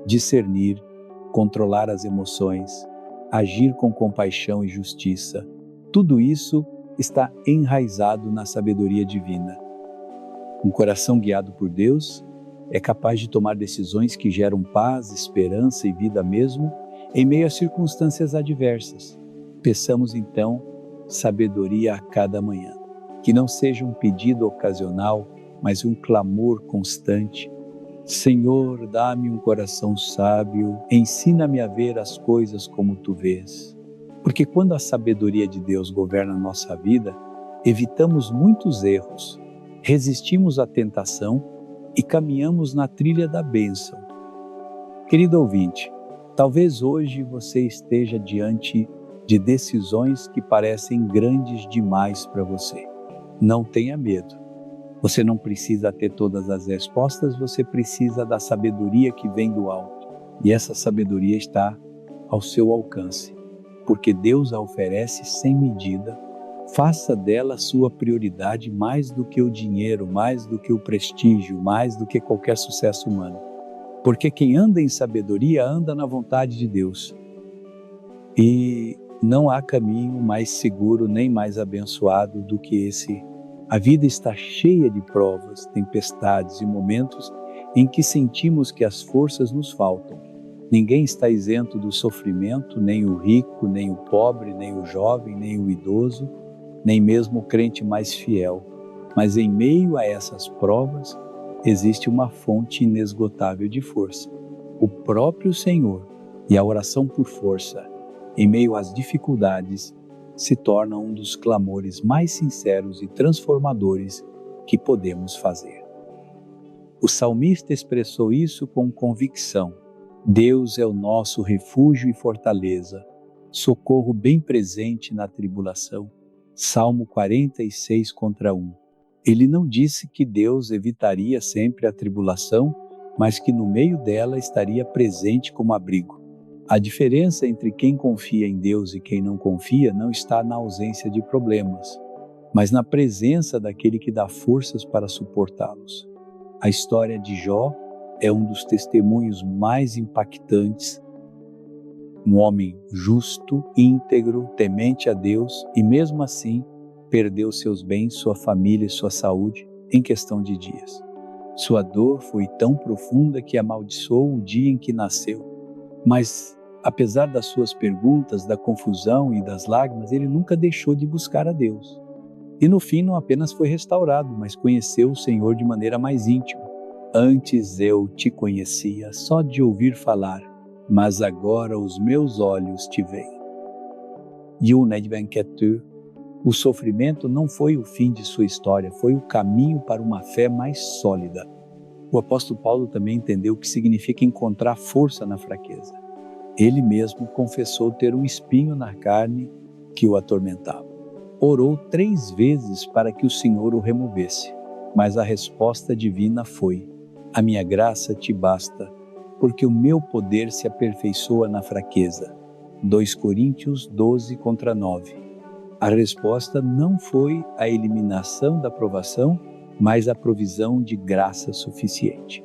discernir, controlar as emoções, agir com compaixão e justiça. Tudo isso está enraizado na sabedoria divina. Um coração guiado por Deus é capaz de tomar decisões que geram paz, esperança e vida mesmo em meio a circunstâncias adversas. Peçamos então sabedoria a cada manhã. Que não seja um pedido ocasional, mas um clamor constante. Senhor, dá-me um coração sábio, ensina-me a ver as coisas como tu vês. Porque quando a sabedoria de Deus governa a nossa vida, evitamos muitos erros, resistimos à tentação e caminhamos na trilha da bênção. Querido ouvinte, talvez hoje você esteja diante de decisões que parecem grandes demais para você. Não tenha medo. Você não precisa ter todas as respostas, você precisa da sabedoria que vem do alto. E essa sabedoria está ao seu alcance, porque Deus a oferece sem medida. Faça dela sua prioridade mais do que o dinheiro, mais do que o prestígio, mais do que qualquer sucesso humano. Porque quem anda em sabedoria anda na vontade de Deus. E não há caminho mais seguro nem mais abençoado do que esse. A vida está cheia de provas, tempestades e momentos em que sentimos que as forças nos faltam. Ninguém está isento do sofrimento, nem o rico, nem o pobre, nem o jovem, nem o idoso, nem mesmo o crente mais fiel. Mas em meio a essas provas, existe uma fonte inesgotável de força: o próprio Senhor. E a oração por força, em meio às dificuldades, se torna um dos clamores mais sinceros e transformadores que podemos fazer. O salmista expressou isso com convicção. Deus é o nosso refúgio e fortaleza, socorro bem presente na tribulação. Salmo 46:1. Ele não disse que Deus evitaria sempre a tribulação, mas que no meio dela estaria presente como abrigo. A diferença entre quem confia em Deus e quem não confia não está na ausência de problemas, mas na presença daquele que dá forças para suportá-los. A história de Jó é um dos testemunhos mais impactantes. Um homem justo, íntegro, temente a Deus e mesmo assim perdeu seus bens, sua família e sua saúde em questão de dias. Sua dor foi tão profunda que amaldiçoou o dia em que nasceu. Mas, apesar das suas perguntas, da confusão e das lágrimas, ele nunca deixou de buscar a Deus. E no fim não apenas foi restaurado, mas conheceu o Senhor de maneira mais íntima. Antes eu te conhecia só de ouvir falar, mas agora os meus olhos te veem. Yoned Venketu, o sofrimento não foi o fim de sua história, foi o caminho para uma fé mais sólida. O apóstolo Paulo também entendeu o que significa encontrar força na fraqueza. Ele mesmo confessou ter um espinho na carne que o atormentava. Orou 3 vezes para que o Senhor o removesse, mas a resposta divina foi: a minha graça te basta, porque o meu poder se aperfeiçoa na fraqueza. 2 Coríntios 12:9. A resposta não foi a eliminação da provação, mas a provisão de graça suficiente.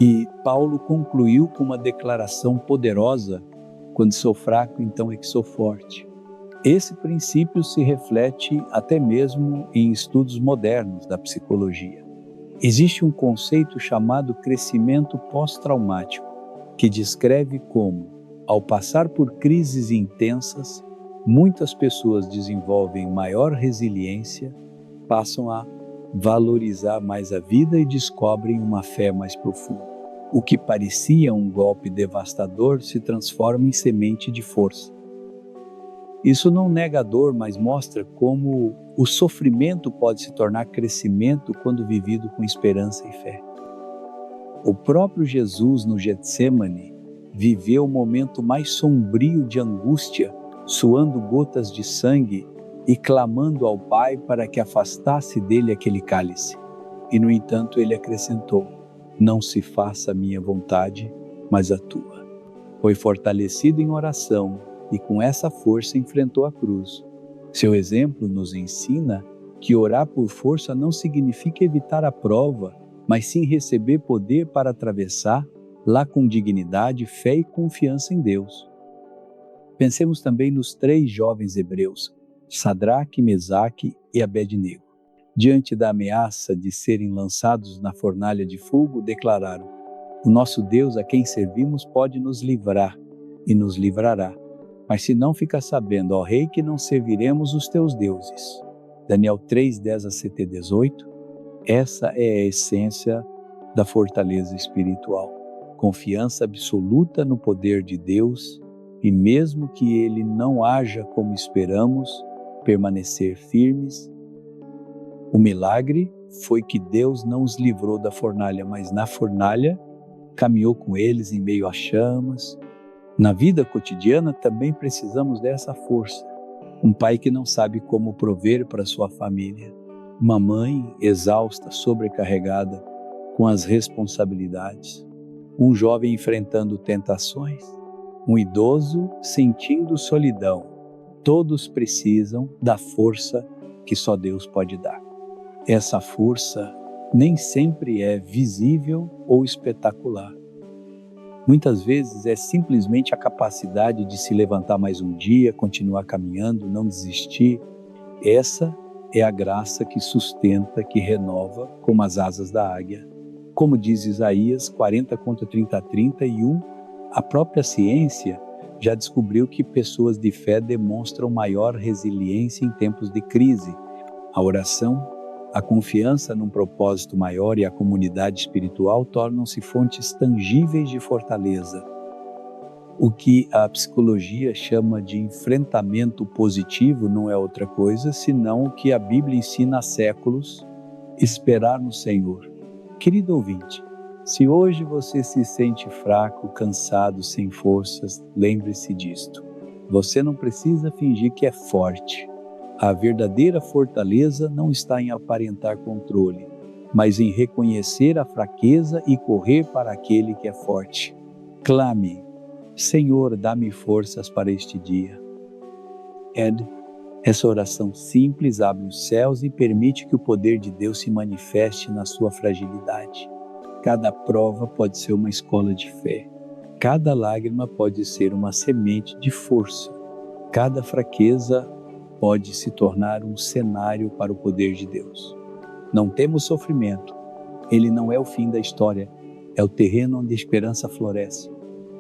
E Paulo concluiu com uma declaração poderosa: quando sou fraco, então é que sou forte. Esse princípio se reflete até mesmo em estudos modernos da psicologia. Existe um conceito chamado crescimento pós-traumático, que descreve como, ao passar por crises intensas, muitas pessoas desenvolvem maior resiliência, passam a valorizar mais a vida e descobrem uma fé mais profunda. O que parecia um golpe devastador se transforma em semente de força. Isso não nega a dor, mas mostra como o sofrimento pode se tornar crescimento quando vivido com esperança e fé. O próprio Jesus no Getsêmani viveu o momento mais sombrio de angústia, suando gotas de sangue e clamando ao Pai para que afastasse dele aquele cálice. E no entanto ele acrescentou: não se faça a minha vontade, mas a tua. Foi fortalecido em oração e com essa força enfrentou a cruz. Seu exemplo nos ensina que orar por força não significa evitar a prova, mas sim receber poder para atravessar, lá com dignidade, fé e confiança em Deus. Pensemos também nos 3 jovens hebreus, Sadraque, Mesaque e Abednego. Diante da ameaça de serem lançados na fornalha de fogo, declararam: o nosso Deus a quem servimos pode nos livrar e nos livrará. Mas se não fica sabendo, ó rei, que não serviremos os teus deuses. Daniel 3:10-18. Essa é a essência da fortaleza espiritual. Confiança absoluta no poder de Deus e mesmo que ele não haja como esperamos, permanecer firmes. O milagre foi que Deus não os livrou da fornalha, mas na fornalha caminhou com eles em meio às chamas. Na vida cotidiana também precisamos dessa força. Um pai que não sabe como prover para sua família. Uma mãe exausta, sobrecarregada com as responsabilidades. Um jovem enfrentando tentações. Um idoso sentindo solidão. Todos precisam da força que só Deus pode dar. Essa força nem sempre é visível ou espetacular. Muitas vezes é simplesmente a capacidade de se levantar mais um dia, continuar caminhando, não desistir. Essa é a graça que sustenta, que renova, como as asas da águia. Como diz Isaías 40:30-31, a própria ciência já descobriu que pessoas de fé demonstram maior resiliência em tempos de crise. A oração, a confiança num propósito maior e a comunidade espiritual tornam-se fontes tangíveis de fortaleza. O que a psicologia chama de enfrentamento positivo não é outra coisa senão o que a Bíblia ensina há séculos: esperar no Senhor. Querido ouvinte, se hoje você se sente fraco, cansado, sem forças, lembre-se disto. Você não precisa fingir que é forte. A verdadeira fortaleza não está em aparentar controle, mas em reconhecer a fraqueza e correr para aquele que é forte. Clame: Senhor, dá-me forças para este dia. Essa oração simples abre os céus e permite que o poder de Deus se manifeste na sua fragilidade. Cada prova pode ser uma escola de fé. Cada lágrima pode ser uma semente de força. Cada fraqueza pode se tornar um cenário para o poder de Deus. Não temos sofrimento. Ele não é o fim da história. É o terreno onde a esperança floresce.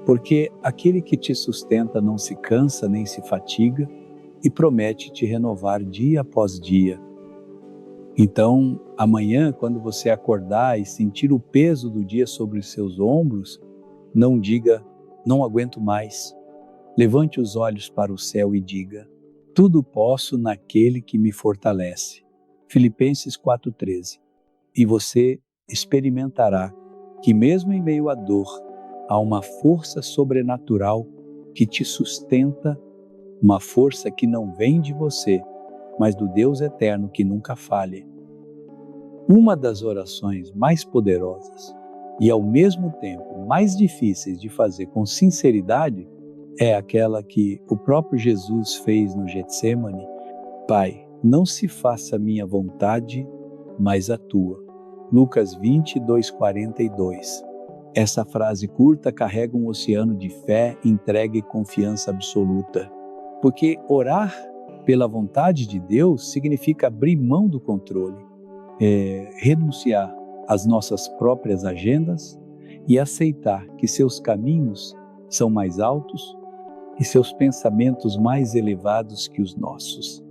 Porque aquele que te sustenta não se cansa nem se fatiga e promete te renovar dia após dia. Então, amanhã, quando você acordar e sentir o peso do dia sobre os seus ombros, não diga: não aguento mais. Levante os olhos para o céu e diga: tudo posso naquele que me fortalece. Filipenses 4,13. E você experimentará que mesmo em meio à dor, há uma força sobrenatural que te sustenta, uma força que não vem de você, mas do Deus eterno que nunca falha. Uma das orações mais poderosas e ao mesmo tempo mais difíceis de fazer com sinceridade é aquela que o próprio Jesus fez no Getsêmani: Pai, não se faça a minha vontade, mas a tua. Lucas 22:42. Essa frase curta carrega um oceano de fé, entrega e confiança absoluta. Porque orar pela vontade de Deus significa abrir mão do controle, renunciar às nossas próprias agendas e aceitar que seus caminhos são mais altos e seus pensamentos mais elevados que os nossos.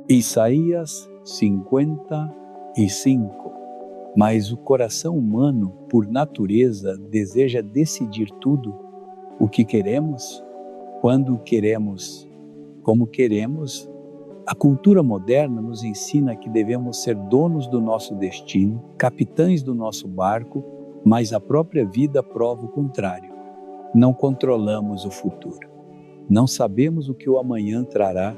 Isaías 55. Mas o coração humano, por natureza, deseja decidir tudo o que queremos, quando queremos, como queremos. A cultura moderna nos ensina que devemos ser donos do nosso destino, capitães do nosso barco, mas a própria vida prova o contrário. Não controlamos o futuro. Não sabemos o que o amanhã trará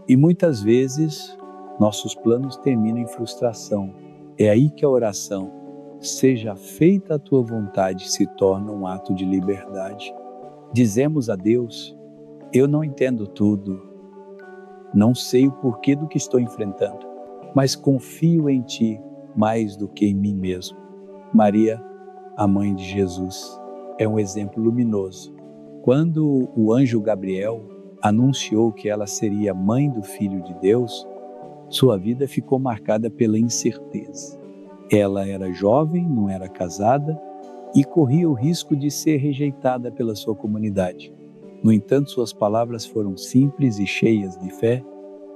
e muitas vezes nossos planos terminam em frustração. É aí que a oração, seja feita a tua vontade, se torna um ato de liberdade. Dizemos a Deus: eu não entendo tudo, não sei o porquê do que estou enfrentando, mas confio em Ti mais do que em mim mesmo. Maria, a mãe de Jesus, é um exemplo luminoso. Quando o anjo Gabriel anunciou que ela seria mãe do Filho de Deus, sua vida ficou marcada pela incerteza. Ela era jovem, não era casada e corria o risco de ser rejeitada pela sua comunidade. No entanto, suas palavras foram simples e cheias de fé.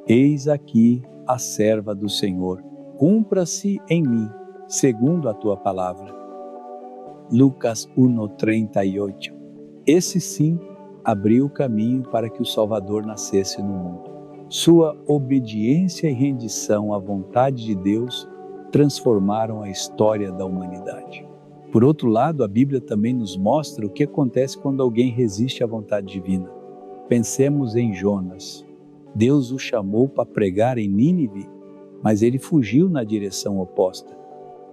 Eis aqui a serva do Senhor. Cumpra-se em mim, segundo a tua palavra. Lucas 1:38. Esse sim abriu o caminho para que o Salvador nascesse no mundo. Sua obediência e rendição à vontade de Deus transformaram a história da humanidade. Por outro lado, a Bíblia também nos mostra o que acontece quando alguém resiste à vontade divina. Pensemos em Jonas. Deus o chamou para pregar em Nínive, mas ele fugiu na direção oposta.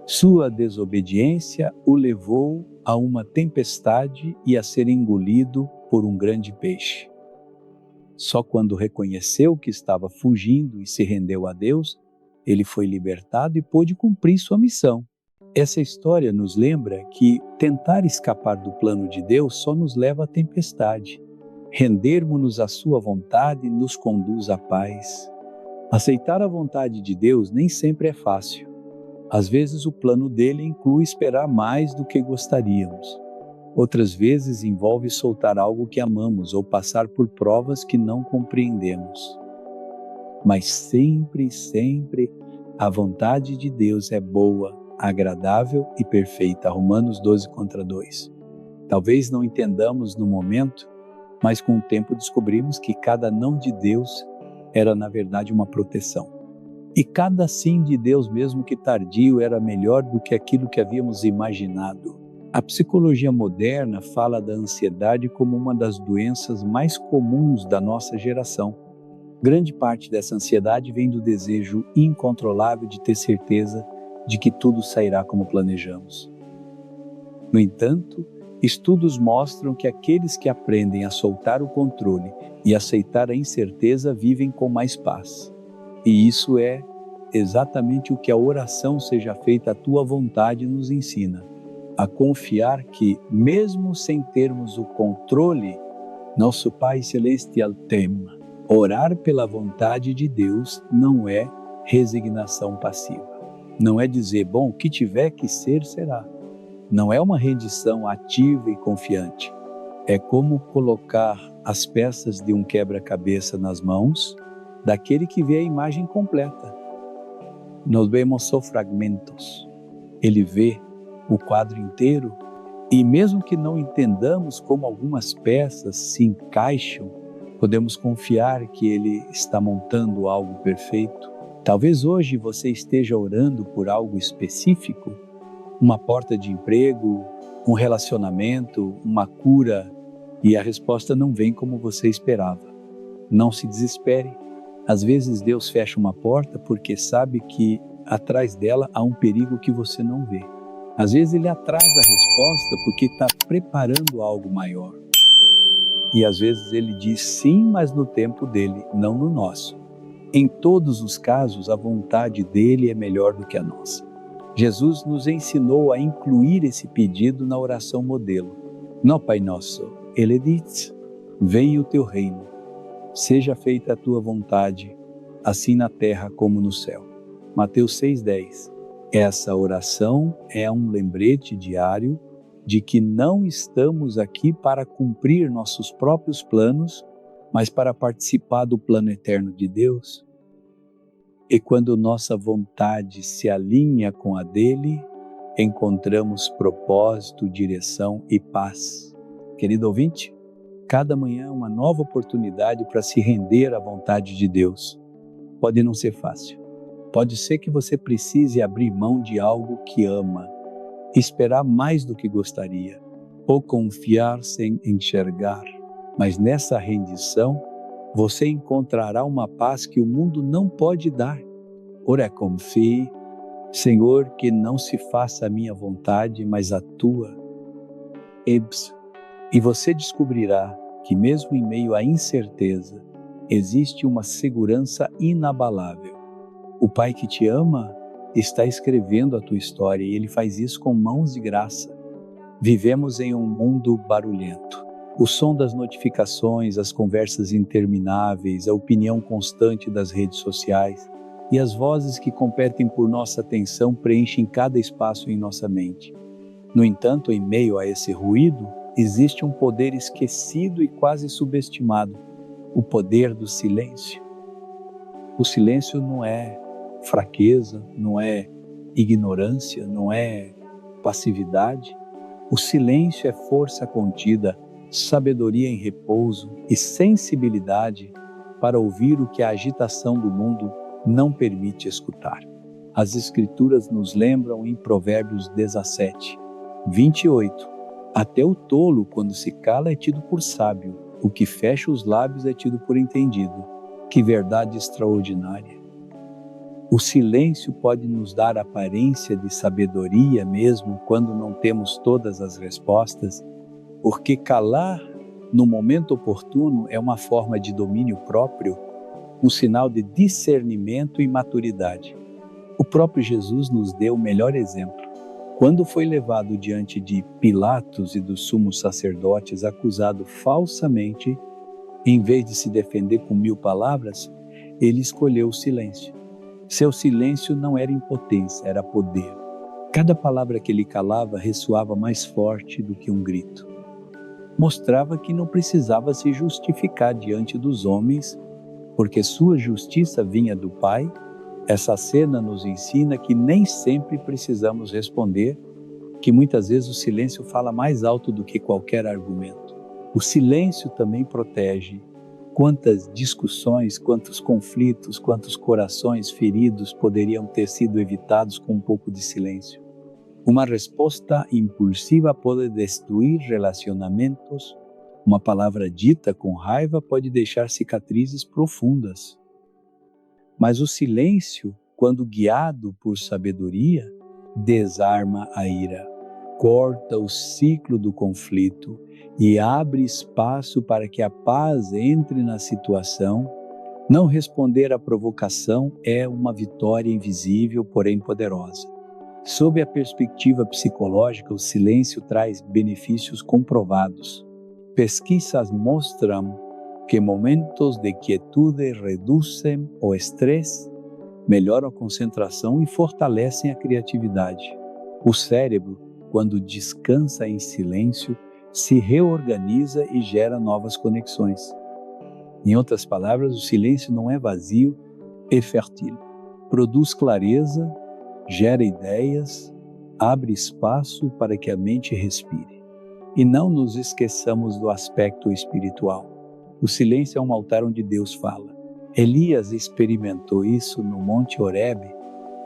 Sua desobediência o levou a uma tempestade e a ser engolido por um grande peixe. Só quando reconheceu que estava fugindo e se rendeu a Deus, ele foi libertado e pôde cumprir sua missão. Essa história nos lembra que tentar escapar do plano de Deus só nos leva à tempestade. Rendermos-nos à sua vontade nos conduz à paz. Aceitar a vontade de Deus nem sempre é fácil. Às vezes o plano dele inclui esperar mais do que gostaríamos. Outras vezes envolve soltar algo que amamos ou passar por provas que não compreendemos. Mas sempre, sempre, a vontade de Deus é boa, agradável e perfeita. Romanos 12:2. Talvez não entendamos no momento, mas com o tempo descobrimos que cada não de Deus era na verdade uma proteção. E cada sim de Deus, mesmo que tardio, era melhor do que aquilo que havíamos imaginado. A psicologia moderna fala da ansiedade como uma das doenças mais comuns da nossa geração. Grande parte dessa ansiedade vem do desejo incontrolável de ter certeza de que tudo sairá como planejamos. No entanto, estudos mostram que aqueles que aprendem a soltar o controle e aceitar a incerteza vivem com mais paz. E isso é exatamente o que a oração seja feita à tua vontade nos ensina. A confiar que, mesmo sem termos o controle, nosso Pai Celestial tem. Orar pela vontade de Deus não é resignação passiva. Não é dizer, bom, o que tiver que ser, será. Não é uma rendição ativa e confiante. É como colocar as peças de um quebra-cabeça nas mãos daquele que vê a imagem completa. Nós vemos só fragmentos. Ele vê o quadro inteiro e mesmo que não entendamos como algumas peças se encaixam, podemos confiar que Ele está montando algo perfeito. Talvez hoje você esteja orando por algo específico, uma porta de emprego, um relacionamento, uma cura, e a resposta não vem como você esperava. Não se desespere. Às vezes Deus fecha uma porta porque sabe que atrás dela há um perigo que você não vê. Às vezes Ele atrasa a resposta porque está preparando algo maior. E às vezes Ele diz sim, mas no tempo dele, não no nosso. Em todos os casos, a vontade dele é melhor do que a nossa. Jesus nos ensinou a incluir esse pedido na oração modelo. No Pai Nosso, Ele diz, venha o teu reino, seja feita a tua vontade, assim na terra como no céu. Mateus 6,10. Essa oração é um lembrete diário de que não estamos aqui para cumprir nossos próprios planos, mas para participar do plano eterno de Deus. E quando nossa vontade se alinha com a dele, encontramos propósito, direção e paz. Querido ouvinte, cada manhã é uma nova oportunidade para se render à vontade de Deus. Pode não ser fácil. Pode ser que você precise abrir mão de algo que ama, esperar mais do que gostaria, ou confiar sem enxergar. Mas nessa rendição, você encontrará uma paz que o mundo não pode dar. Ora, confie, Senhor, que não se faça a minha vontade, mas a tua. E você descobrirá que mesmo em meio à incerteza, existe uma segurança inabalável. O Pai que te ama está escrevendo a tua história e Ele faz isso com mãos de graça. Vivemos em um mundo barulhento. O som das notificações, as conversas intermináveis, a opinião constante das redes sociais e as vozes que competem por nossa atenção preenchem cada espaço em nossa mente. No entanto, em meio a esse ruído, existe um poder esquecido e quase subestimado, o poder do silêncio. O silêncio não é fraqueza, não é ignorância, não é passividade. O silêncio é força contida, sabedoria em repouso e sensibilidade para ouvir o que a agitação do mundo não permite escutar. As Escrituras nos lembram em Provérbios 17, 28, até o tolo, quando se cala, é tido por sábio, o que fecha os lábios é tido por entendido. Que verdade extraordinária! O silêncio pode nos dar aparência de sabedoria mesmo quando não temos todas as respostas, porque calar no momento oportuno é uma forma de domínio próprio, um sinal de discernimento e maturidade. O próprio Jesus nos deu o melhor exemplo. Quando foi levado diante de Pilatos e dos sumos sacerdotes, acusado falsamente, em vez de se defender com 1000 palavras, ele escolheu o silêncio. Seu silêncio não era impotência, era poder. Cada palavra que ele calava ressoava mais forte do que um grito. Mostrava que não precisava se justificar diante dos homens, porque sua justiça vinha do Pai. Essa cena nos ensina que nem sempre precisamos responder, que muitas vezes o silêncio fala mais alto do que qualquer argumento. O silêncio também protege, Quantas discussões, quantos conflitos, quantos corações feridos poderiam ter sido evitados com um pouco de silêncio? Uma resposta impulsiva pode destruir relacionamentos. Uma palavra dita com raiva pode deixar cicatrizes profundas. Mas o silêncio, quando guiado por sabedoria, desarma a ira, corta o ciclo do conflito e abre espaço para que a paz entre na situação. Não responder à provocação é uma vitória invisível, porém poderosa. Sob a perspectiva psicológica, o silêncio traz benefícios comprovados. Pesquisas mostram que momentos de quietude reduzem o estresse, melhoram a concentração e fortalecem a criatividade. O cérebro, quando descansa em silêncio, se reorganiza e gera novas conexões. Em outras palavras, o silêncio não é vazio, é fértil. Produz clareza, gera ideias, abre espaço para que a mente respire. E não nos esqueçamos do aspecto espiritual. O silêncio é um altar onde Deus fala. Elias experimentou isso no Monte Horebe.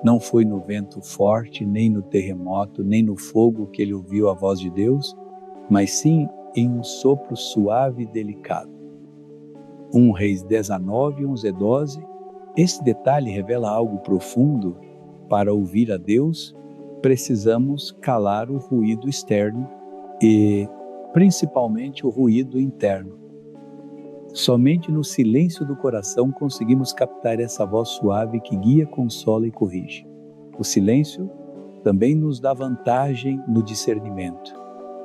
Não foi no vento forte, nem no terremoto, nem no fogo que ele ouviu a voz de Deus, mas sim em um sopro suave e delicado. 1 Reis 19, 11 e 12. Esse detalhe revela algo profundo. Para ouvir a Deus, precisamos calar o ruído externo e, principalmente, o ruído interno. Somente no silêncio do coração conseguimos captar essa voz suave que guia, consola e corrige. O silêncio também nos dá vantagem no discernimento.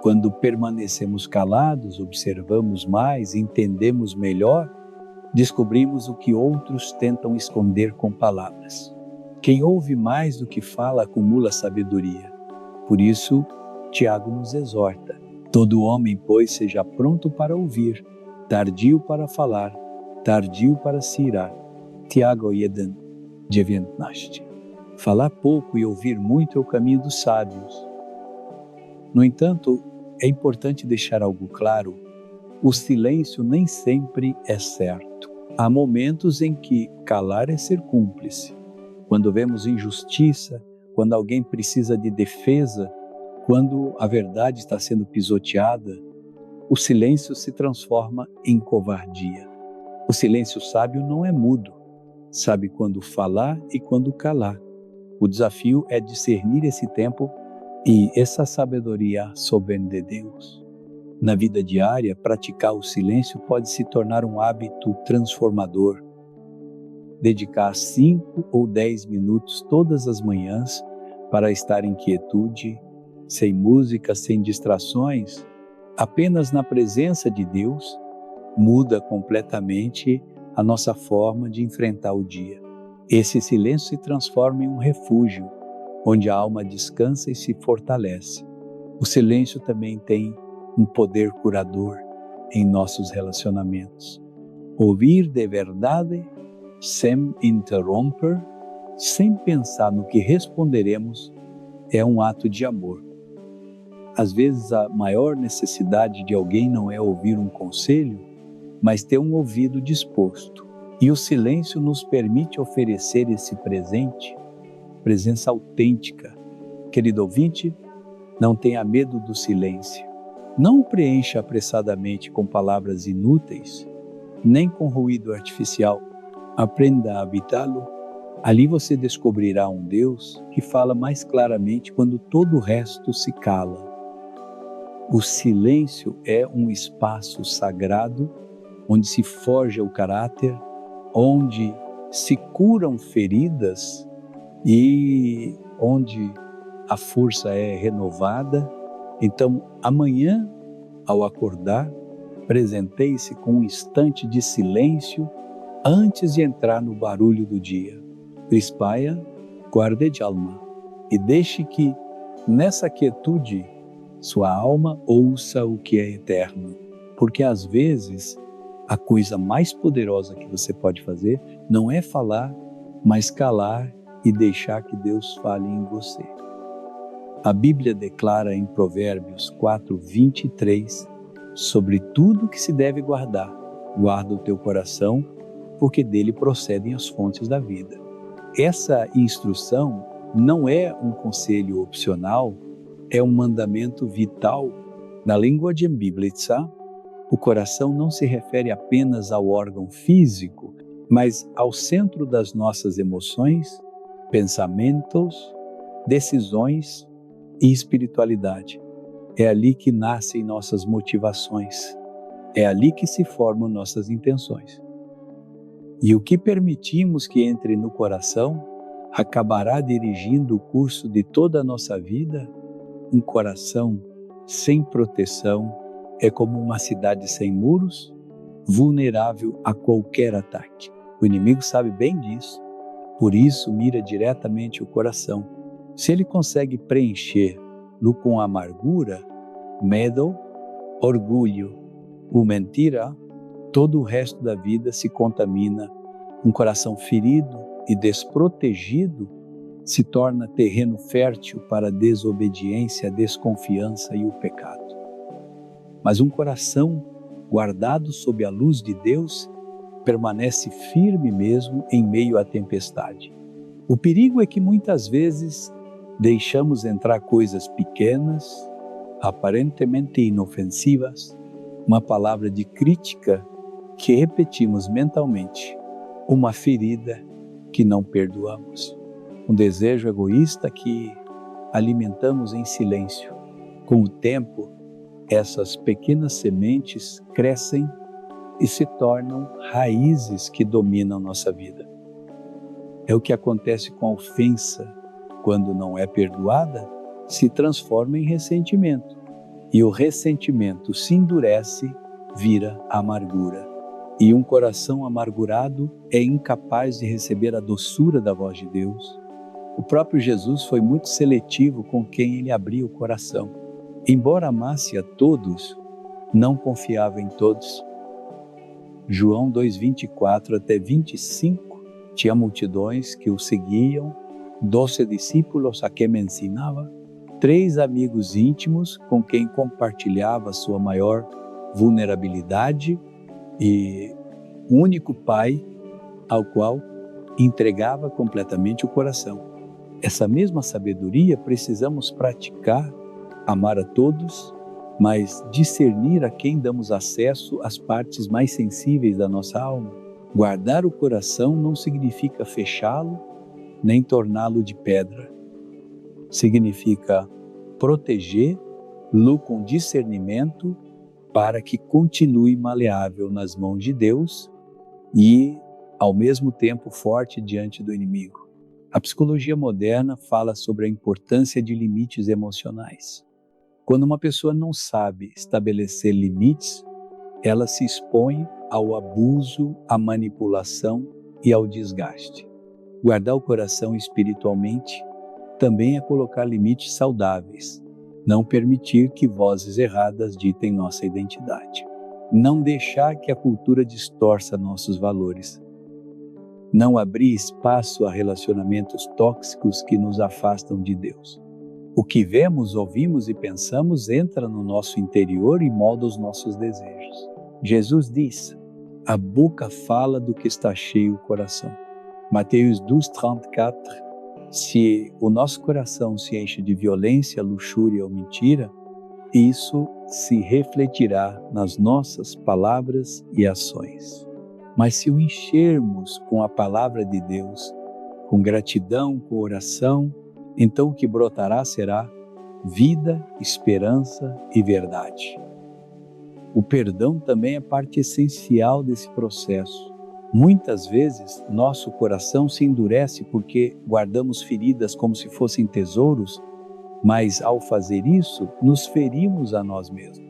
Quando permanecemos calados, observamos mais, entendemos melhor, descobrimos o que outros tentam esconder com palavras. Quem ouve mais do que fala acumula sabedoria. Por isso, Tiago nos exorta: todo homem, pois, seja pronto para ouvir, tardio para falar, tardio para se irar. Tiago 1:19. Falar pouco e ouvir muito é o caminho dos sábios. No entanto, é importante deixar algo claro: o silêncio nem sempre é certo. Há momentos em que calar é ser cúmplice. Quando vemos injustiça, quando alguém precisa de defesa, quando a verdade está sendo pisoteada, o silêncio se transforma em covardia. O silêncio sábio não é mudo, sabe quando falar e quando calar. O desafio é discernir esse tempo e essa sabedoria só vem de Deus. Na vida diária, praticar o silêncio pode se tornar um hábito transformador. Dedicar 5 ou 10 minutos todas as manhãs para estar em quietude, sem música, sem distrações, apenas na presença de Deus, muda completamente a nossa forma de enfrentar o dia. Esse silêncio se transforma em um refúgio, onde a alma descansa e se fortalece. O silêncio também tem um poder curador em nossos relacionamentos. Ouvir de verdade, sem interromper, sem pensar no que responderemos, é um ato de amor. Às vezes a maior necessidade de alguém não é ouvir um conselho, mas ter um ouvido disposto. E o silêncio nos permite oferecer esse presente, presença autêntica. Querido ouvinte, não tenha medo do silêncio. Não o preencha apressadamente com palavras inúteis, nem com ruído artificial. Aprenda a habitá-lo. Ali você descobrirá um Deus que fala mais claramente quando todo o resto se cala. O silêncio é um espaço sagrado onde se forja o caráter, onde se curam feridas e onde a força é renovada. Então, amanhã, ao acordar, presenteie-se com um instante de silêncio antes de entrar no barulho do dia. Crispaia, guarde de alma, e deixe que, nessa quietude, sua alma ouça o que é eterno. Porque às vezes, a coisa mais poderosa que você pode fazer não é falar, mas calar e deixar que Deus fale em você. A Bíblia declara em Provérbios 4:23 sobre tudo que se deve guardar. Guarda o teu coração, porque dele procedem as fontes da vida. Essa instrução não é um conselho opcional, é um mandamento vital. Na linguagem Biblica, o coração não se refere apenas ao órgão físico, mas ao centro das nossas emoções, pensamentos, decisões e espiritualidade. É ali que nascem nossas motivações, é ali que se formam nossas intenções. E o que permitimos que entre no coração acabará dirigindo o curso de toda a nossa vida. Um coração sem proteção é como uma cidade sem muros, vulnerável a qualquer ataque. O inimigo sabe bem disso, por isso mira diretamente o coração. Se ele consegue preencher-lo com amargura, medo, orgulho ou mentira, todo o resto da vida se contamina. Um coração ferido e desprotegido se torna terreno fértil para a desobediência, a desconfiança e o pecado. Mas um coração guardado sob a luz de Deus permanece firme mesmo em meio à tempestade. O perigo é que muitas vezes deixamos entrar coisas pequenas, aparentemente inofensivas, uma palavra de crítica que repetimos mentalmente, uma ferida que não perdoamos, um desejo egoísta que alimentamos em silêncio. Com o tempo, essas pequenas sementes crescem e se tornam raízes que dominam nossa vida. É o que acontece com a ofensa. Quando não é perdoada, se transforma em ressentimento. E o ressentimento se endurece, vira amargura. E um coração amargurado é incapaz de receber a doçura da voz de Deus. O próprio Jesus foi muito seletivo com quem ele abria o coração. Embora amasse a todos, não confiava em todos. João 2:24 até 25, tinha multidões que o seguiam, 12 discípulos a quem me ensinava, 3 amigos íntimos com quem compartilhava sua maior vulnerabilidade e um único pai ao qual entregava completamente o coração. Essa mesma sabedoria precisamos praticar, amar a todos, mas discernir a quem damos acesso às partes mais sensíveis da nossa alma. Guardar o coração não significa fechá-lo, nem torná-lo de pedra. Significa protegê-lo com discernimento para que continue maleável nas mãos de Deus e, ao mesmo tempo, forte diante do inimigo. A psicologia moderna fala sobre a importância de limites emocionais. Quando uma pessoa não sabe estabelecer limites, ela se expõe ao abuso, à manipulação e ao desgaste. Guardar o coração espiritualmente também é colocar limites saudáveis, não permitir que vozes erradas ditem nossa identidade, não deixar que a cultura distorça nossos valores, não abrir espaço a relacionamentos tóxicos que nos afastam de Deus. O que vemos, ouvimos e pensamos entra no nosso interior e molda os nossos desejos. Jesus diz, a boca fala do que está cheio o coração. Mateus 12:34, se o nosso coração se enche de violência, luxúria ou mentira, isso se refletirá nas nossas palavras e ações. Mas se o enchermos com a palavra de Deus, com gratidão, com oração, então o que brotará será vida, esperança e verdade. O perdão também é parte essencial desse processo. Muitas vezes, nosso coração se endurece porque guardamos feridas como se fossem tesouros, mas ao fazer isso, nos ferimos a nós mesmos.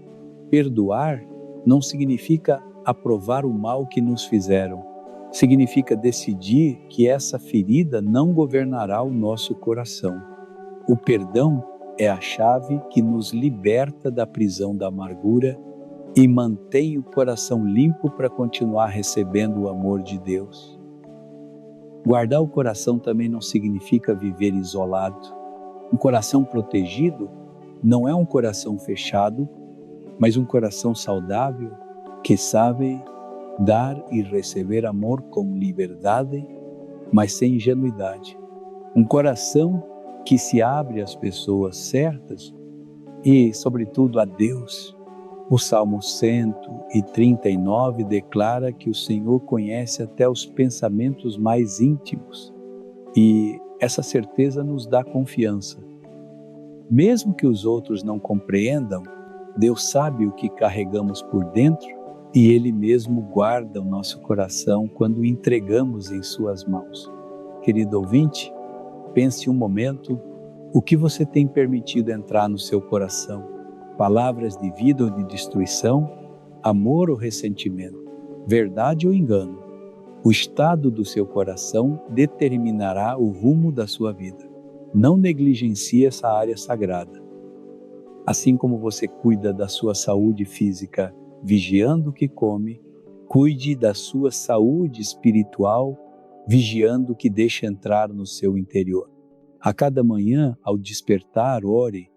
Perdoar não significa aprovar o mal que nos fizeram. Significa decidir que essa ferida não governará o nosso coração. O perdão é a chave que nos liberta da prisão da amargura e mantém o coração limpo para continuar recebendo o amor de Deus. Guardar o coração também não significa viver isolado. Um coração protegido não é um coração fechado, mas um coração saudável que sabe dar e receber amor com liberdade, mas sem ingenuidade. Um coração que se abre às pessoas certas e, sobretudo, a Deus. O Salmo 139 declara que o Senhor conhece até os pensamentos mais íntimos e essa certeza nos dá confiança. Mesmo que os outros não compreendam, Deus sabe o que carregamos por dentro e Ele mesmo guarda o nosso coração quando o entregamos em Suas mãos. Querido ouvinte, pense um momento o que você tem permitido entrar no seu coração. Palavras de vida ou de destruição, amor ou ressentimento, verdade ou engano. O estado do seu coração determinará o rumo da sua vida. Não negligencie essa área sagrada. Assim como você cuida da sua saúde física vigiando o que come, cuide da sua saúde espiritual vigiando o que deixa entrar no seu interior. A cada manhã, ao despertar, ore: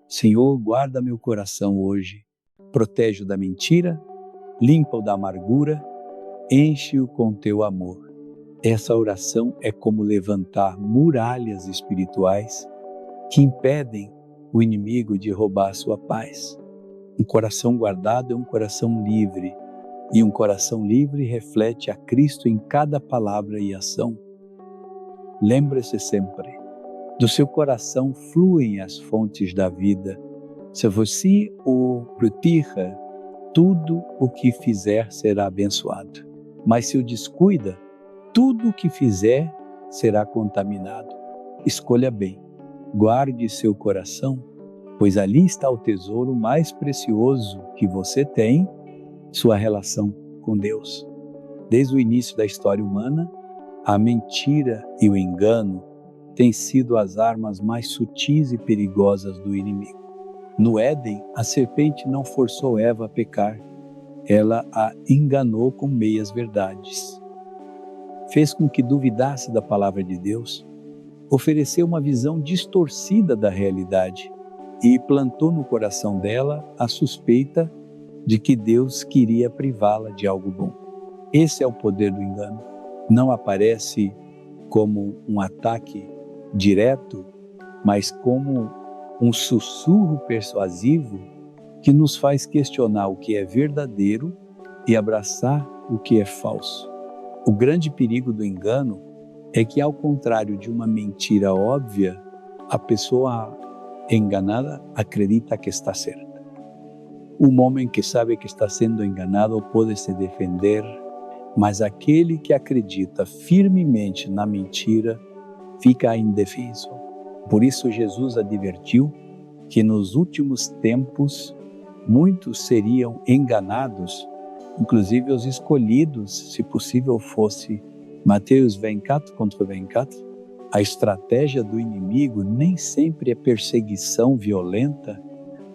Senhor, guarda meu coração hoje, protege-o da mentira, limpa-o da amargura, enche-o com teu amor. Essa oração é como levantar muralhas espirituais que impedem o inimigo de roubar sua paz. Um coração guardado é um coração livre, e um coração livre reflete a Cristo em cada palavra e ação. Lembre-se sempre, do seu coração fluem as fontes da vida. Se você o proteja, tudo o que fizer será abençoado. Mas se o descuida, tudo o que fizer será contaminado. Escolha bem, guarde seu coração, pois ali está o tesouro mais precioso que você tem, sua relação com Deus. Desde o início da história humana, a mentira e o engano têm sido as armas mais sutis e perigosas do inimigo. No Éden, a serpente não forçou Eva a pecar, ela a enganou com meias verdades. Fez com que duvidasse da palavra de Deus, ofereceu uma visão distorcida da realidade e plantou no coração dela a suspeita de que Deus queria privá-la de algo bom. Esse é o poder do engano. Não aparece como um ataque direto, mas como um sussurro persuasivo que nos faz questionar o que é verdadeiro e abraçar o que é falso. O grande perigo do engano é que, ao contrário de uma mentira óbvia, a pessoa enganada acredita que está certa. Um homem que sabe que está sendo enganado pode se defender, mas aquele que acredita firmemente na mentira fica indefeso. Por isso Jesus advertiu que nos últimos tempos muitos seriam enganados, inclusive os escolhidos, se possível fosse Mateus 24:24. A estratégia do inimigo nem sempre é perseguição violenta,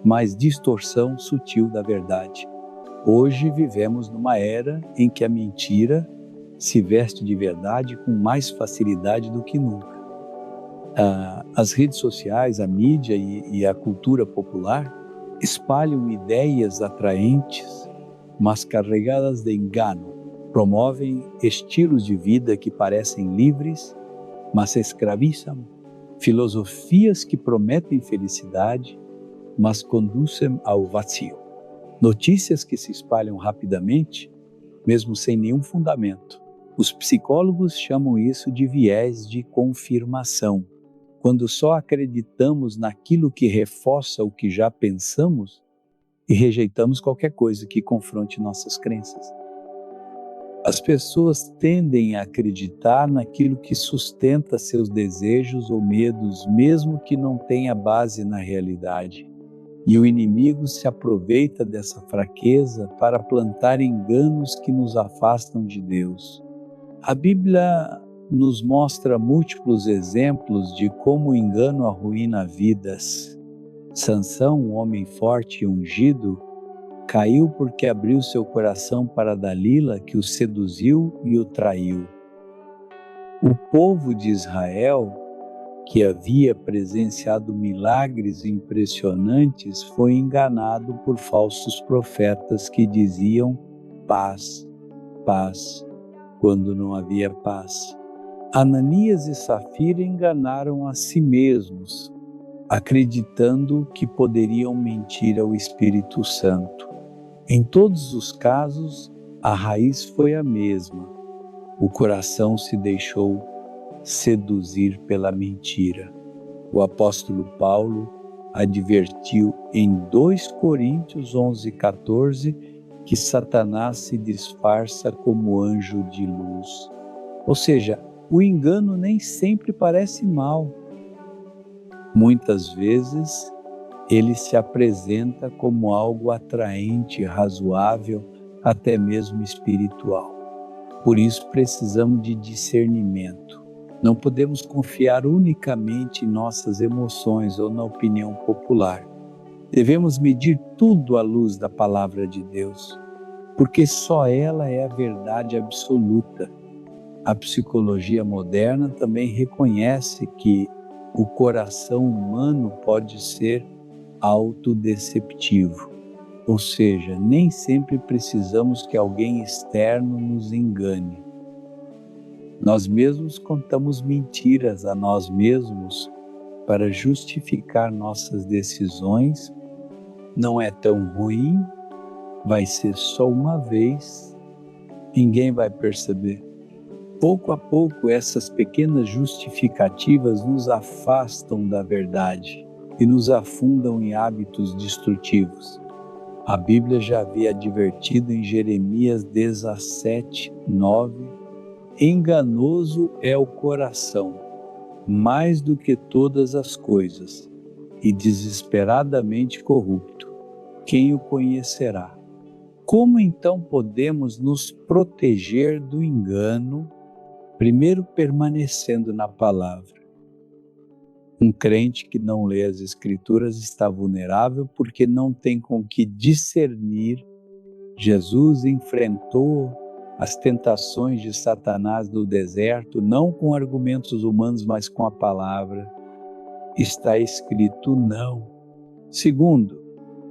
mas distorção sutil da verdade. Hoje vivemos numa era em que a mentira se veste de verdade com mais facilidade do que nunca. As redes sociais, a mídia e a cultura popular espalham ideias atraentes, mas carregadas de engano. Promovem estilos de vida que parecem livres, mas escravizam. Filosofias que prometem felicidade, mas conduzem ao vazio. Notícias que se espalham rapidamente, mesmo sem nenhum fundamento. Os psicólogos chamam isso de viés de confirmação. Quando só acreditamos naquilo que reforça o que já pensamos e rejeitamos qualquer coisa que confronte nossas crenças. As pessoas tendem a acreditar naquilo que sustenta seus desejos ou medos, mesmo que não tenha base na realidade. E o inimigo se aproveita dessa fraqueza para plantar enganos que nos afastam de Deus. A Bíblia nos mostra múltiplos exemplos de como o engano arruína vidas. Sansão, um homem forte e ungido, caiu porque abriu seu coração para Dalila, que o seduziu e o traiu. O povo de Israel, que havia presenciado milagres impressionantes, foi enganado por falsos profetas que diziam paz, paz quando não havia paz. Ananias e Safira enganaram a si mesmos, acreditando que poderiam mentir ao Espírito Santo. Em todos os casos, a raiz foi a mesma. O coração se deixou seduzir pela mentira. O apóstolo Paulo advertiu em 2 Coríntios 11:14 que Satanás se disfarça como anjo de luz. Ou seja, o engano nem sempre parece mal. Muitas vezes, ele se apresenta como algo atraente, razoável, até mesmo espiritual. Por isso precisamos de discernimento. Não podemos confiar unicamente em nossas emoções ou na opinião popular. Devemos medir tudo à luz da palavra de Deus, porque só ela é a verdade absoluta. A psicologia moderna também reconhece que o coração humano pode ser autodeceptivo, ou seja, nem sempre precisamos que alguém externo nos engane. Nós mesmos contamos mentiras a nós mesmos para justificar nossas decisões. Não é tão ruim, vai ser só uma vez, ninguém vai perceber. Pouco a pouco, essas pequenas justificativas nos afastam da verdade e nos afundam em hábitos destrutivos. A Bíblia já havia advertido em Jeremias 17:9: enganoso é o coração, mais do que todas as coisas, e desesperadamente corrupto. Quem o conhecerá? Como então podemos nos proteger do engano? Primeiro, permanecendo na palavra. Um crente que não lê as Escrituras está vulnerável porque não tem com que discernir. Jesus enfrentou as tentações de Satanás no deserto, não com argumentos humanos, mas com a palavra. Está escrito não. Segundo,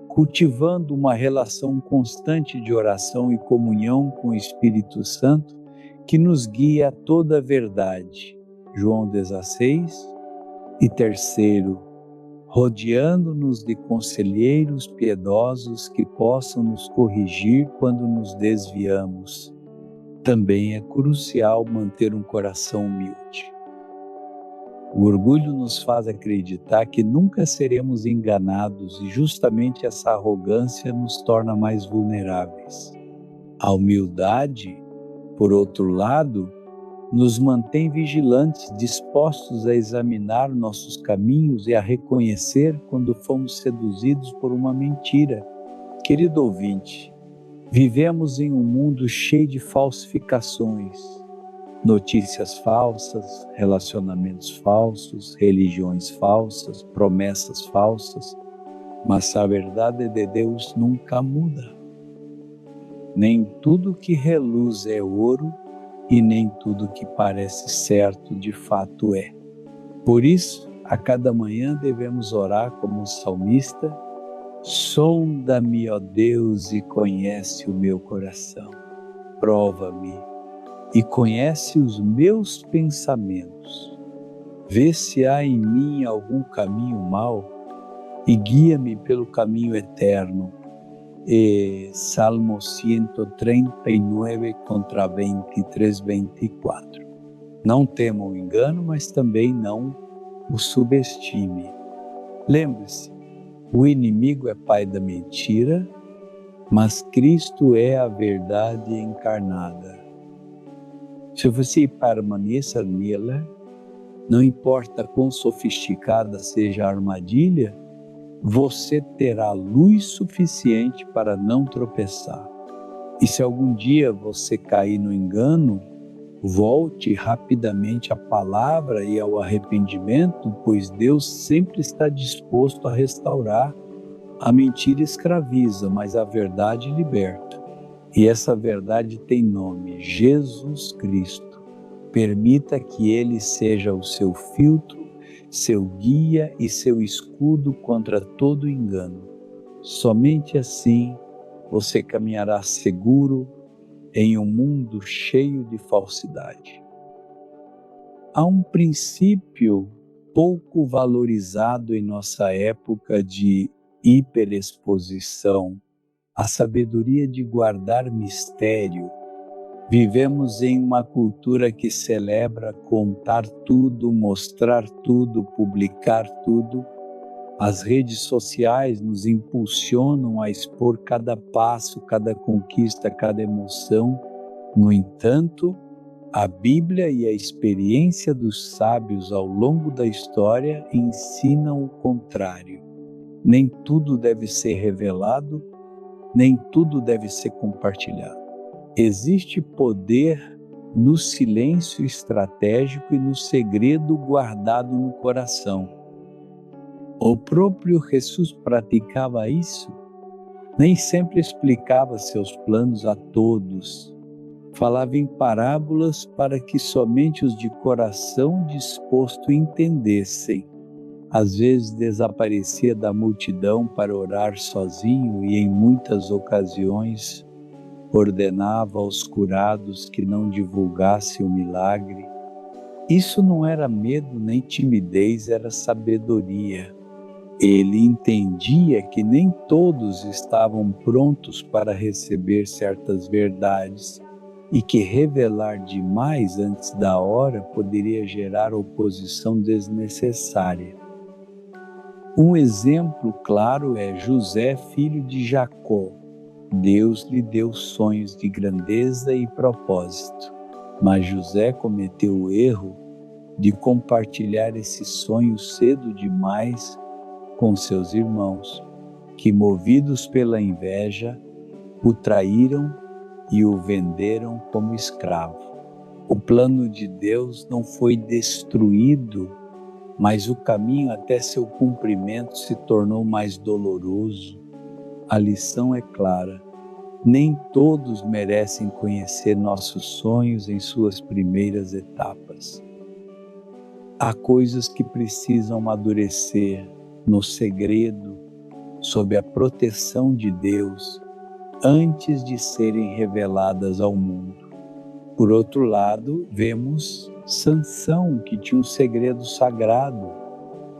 cultivando uma relação constante de oração e comunhão com o Espírito Santo, que nos guia a toda a verdade. João 16. E terceiro, rodeando-nos de conselheiros piedosos que possam nos corrigir quando nos desviamos. Também é crucial manter um coração humilde. O orgulho nos faz acreditar que nunca seremos enganados e justamente essa arrogância nos torna mais vulneráveis. A humildade, por outro lado, nos mantém vigilantes, dispostos a examinar nossos caminhos e a reconhecer quando fomos seduzidos por uma mentira. Querido ouvinte, vivemos em um mundo cheio de falsificações, notícias falsas, relacionamentos falsos, religiões falsas, promessas falsas, mas a verdade de Deus nunca muda. Nem tudo que reluz é ouro e nem tudo que parece certo de fato é. Por isso, a cada manhã devemos orar como o salmista: sonda-me, ó Deus, e conhece o meu coração. Prova-me e conhece os meus pensamentos. Vê se há em mim algum caminho mau e guia-me pelo caminho eterno. Salmo 139, contra 23, 24. Não tema o engano, mas também não o subestime. Lembre-se, o inimigo é pai da mentira, mas Cristo é a verdade encarnada. Se você permanecer nela, não importa quão sofisticada seja a armadilha, você terá luz suficiente para não tropeçar. E se algum dia você cair no engano, volte rapidamente à palavra e ao arrependimento, pois Deus sempre está disposto a restaurar. A mentira escraviza, mas a verdade liberta. E essa verdade tem nome: Jesus Cristo. Permita que Ele seja o seu filtro, seu guia e seu escudo contra todo engano. Somente assim você caminhará seguro em um mundo cheio de falsidade. Há um princípio pouco valorizado em nossa época de hiperexposição, a sabedoria de guardar mistério. Vivemos em uma cultura que celebra contar tudo, mostrar tudo, publicar tudo. As redes sociais nos impulsionam a expor cada passo, cada conquista, cada emoção. No entanto, a Bíblia e a experiência dos sábios ao longo da história ensinam o contrário. Nem tudo deve ser revelado, nem tudo deve ser compartilhado. Existe poder no silêncio estratégico e no segredo guardado no coração. O próprio Jesus praticava isso. Nem sempre explicava seus planos a todos. Falava em parábolas para que somente os de coração disposto entendessem. Às vezes desaparecia da multidão para orar sozinho e em muitas ocasiões ordenava aos curados que não divulgassem o milagre. Isso não era medo nem timidez, era sabedoria. Ele entendia que nem todos estavam prontos para receber certas verdades e que revelar demais antes da hora poderia gerar oposição desnecessária. Um exemplo claro é José, filho de Jacó. Deus lhe deu sonhos de grandeza e propósito, mas José cometeu o erro de compartilhar esse sonho cedo demais com seus irmãos, que, movidos pela inveja, o traíram e o venderam como escravo. O plano de Deus não foi destruído, mas o caminho até seu cumprimento se tornou mais doloroso. A lição é clara: nem todos merecem conhecer nossos sonhos em suas primeiras etapas. Há coisas que precisam amadurecer no segredo, sob a proteção de Deus, antes de serem reveladas ao mundo. Por outro lado, vemos Sansão, que tinha um segredo sagrado.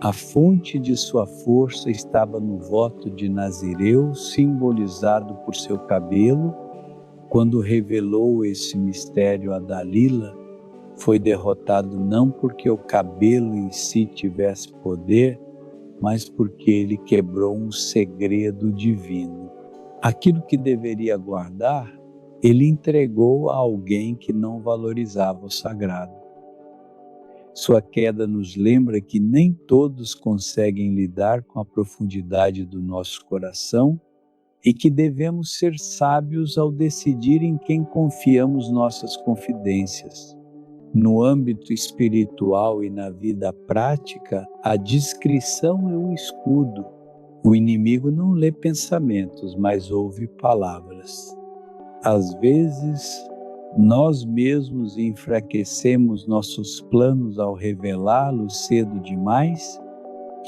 A fonte de sua força estava no voto de Nazireu, simbolizado por seu cabelo. Quando revelou esse mistério a Dalila, foi derrotado não porque o cabelo em si tivesse poder, mas porque ele quebrou um segredo divino. Aquilo que deveria guardar, ele entregou a alguém que não valorizava o sagrado. Sua queda nos lembra que nem todos conseguem lidar com a profundidade do nosso coração e que devemos ser sábios ao decidir em quem confiamos nossas confidências. No âmbito espiritual e na vida prática, a discrição é um escudo. O inimigo não lê pensamentos, mas ouve palavras. Às vezes, nós mesmos enfraquecemos nossos planos ao revelá-los cedo demais.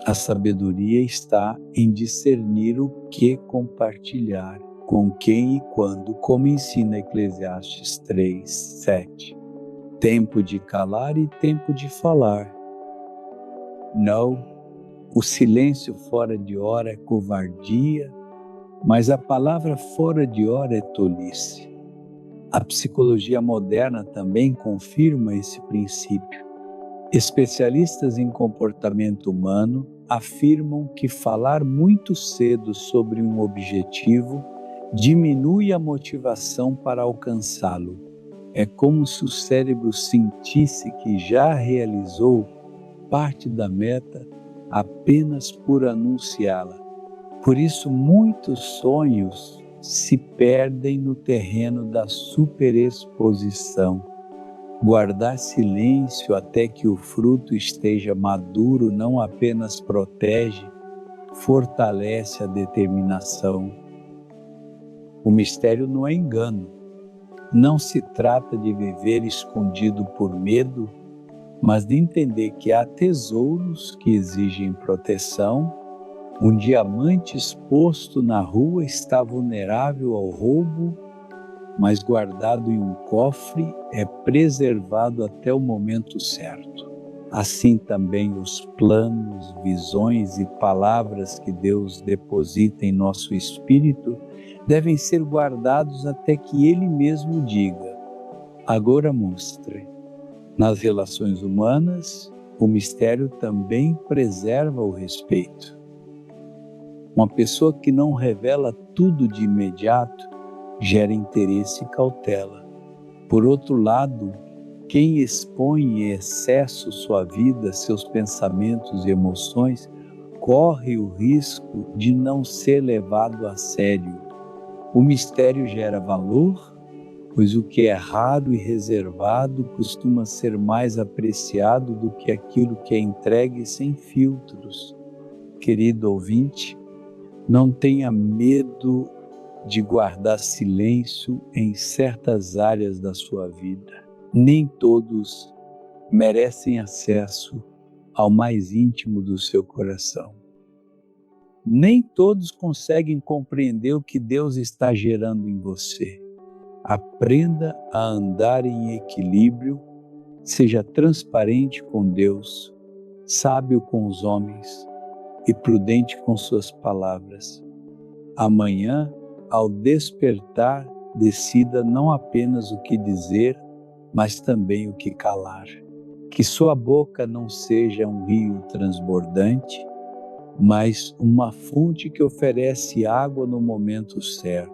A sabedoria está em discernir o que compartilhar, com quem e quando, como ensina Eclesiastes 3:7. Tempo de calar e tempo de falar. Não, o silêncio fora de hora é covardia, mas a palavra fora de hora é tolice. A psicologia moderna também confirma esse princípio. Especialistas em comportamento humano afirmam que falar muito cedo sobre um objetivo diminui a motivação para alcançá-lo. É como se o cérebro sentisse que já realizou parte da meta apenas por anunciá-la. Por isso, muitos sonhos se perdem no terreno da superexposição. Guardar silêncio até que o fruto esteja maduro não apenas protege, fortalece a determinação. O mistério não é engano. Não se trata de viver escondido por medo, mas de entender que há tesouros que exigem proteção. Um diamante exposto na rua está vulnerável ao roubo, mas guardado em um cofre é preservado até o momento certo. Assim também os planos, visões e palavras que Deus deposita em nosso espírito devem ser guardados até que Ele mesmo diga: agora mostre. Nas relações humanas, o mistério também preserva o respeito. Uma pessoa que não revela tudo de imediato gera interesse e cautela. Por outro lado, quem expõe em excesso sua vida, seus pensamentos e emoções, corre o risco de não ser levado a sério. O mistério gera valor, pois o que é raro e reservado costuma ser mais apreciado do que aquilo que é entregue sem filtros. Querido ouvinte, não tenha medo de guardar silêncio em certas áreas da sua vida. Nem todos merecem acesso ao mais íntimo do seu coração. Nem todos conseguem compreender o que Deus está gerando em você. Aprenda a andar em equilíbrio, seja transparente com Deus, sábio com os homens e prudente com suas palavras. Amanhã, ao despertar, decida não apenas o que dizer, mas também o que calar. Que sua boca não seja um rio transbordante, mas uma fonte que oferece água no momento certo.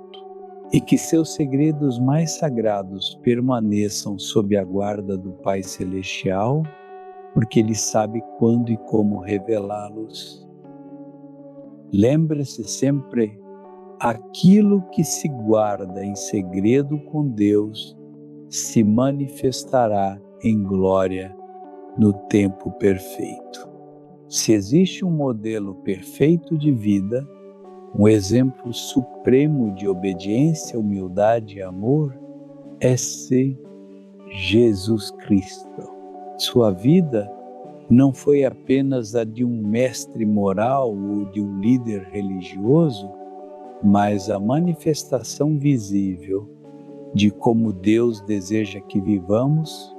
E que seus segredos mais sagrados permaneçam sob a guarda do Pai Celestial, porque Ele sabe quando e como revelá-los. Lembre-se sempre: aquilo que se guarda em segredo com Deus se manifestará em glória no tempo perfeito. Se existe um modelo perfeito de vida, um exemplo supremo de obediência, humildade e amor, é-se Jesus Cristo. Sua vida não foi apenas a de um mestre moral ou de um líder religioso, mas a manifestação visível de como Deus deseja que vivamos.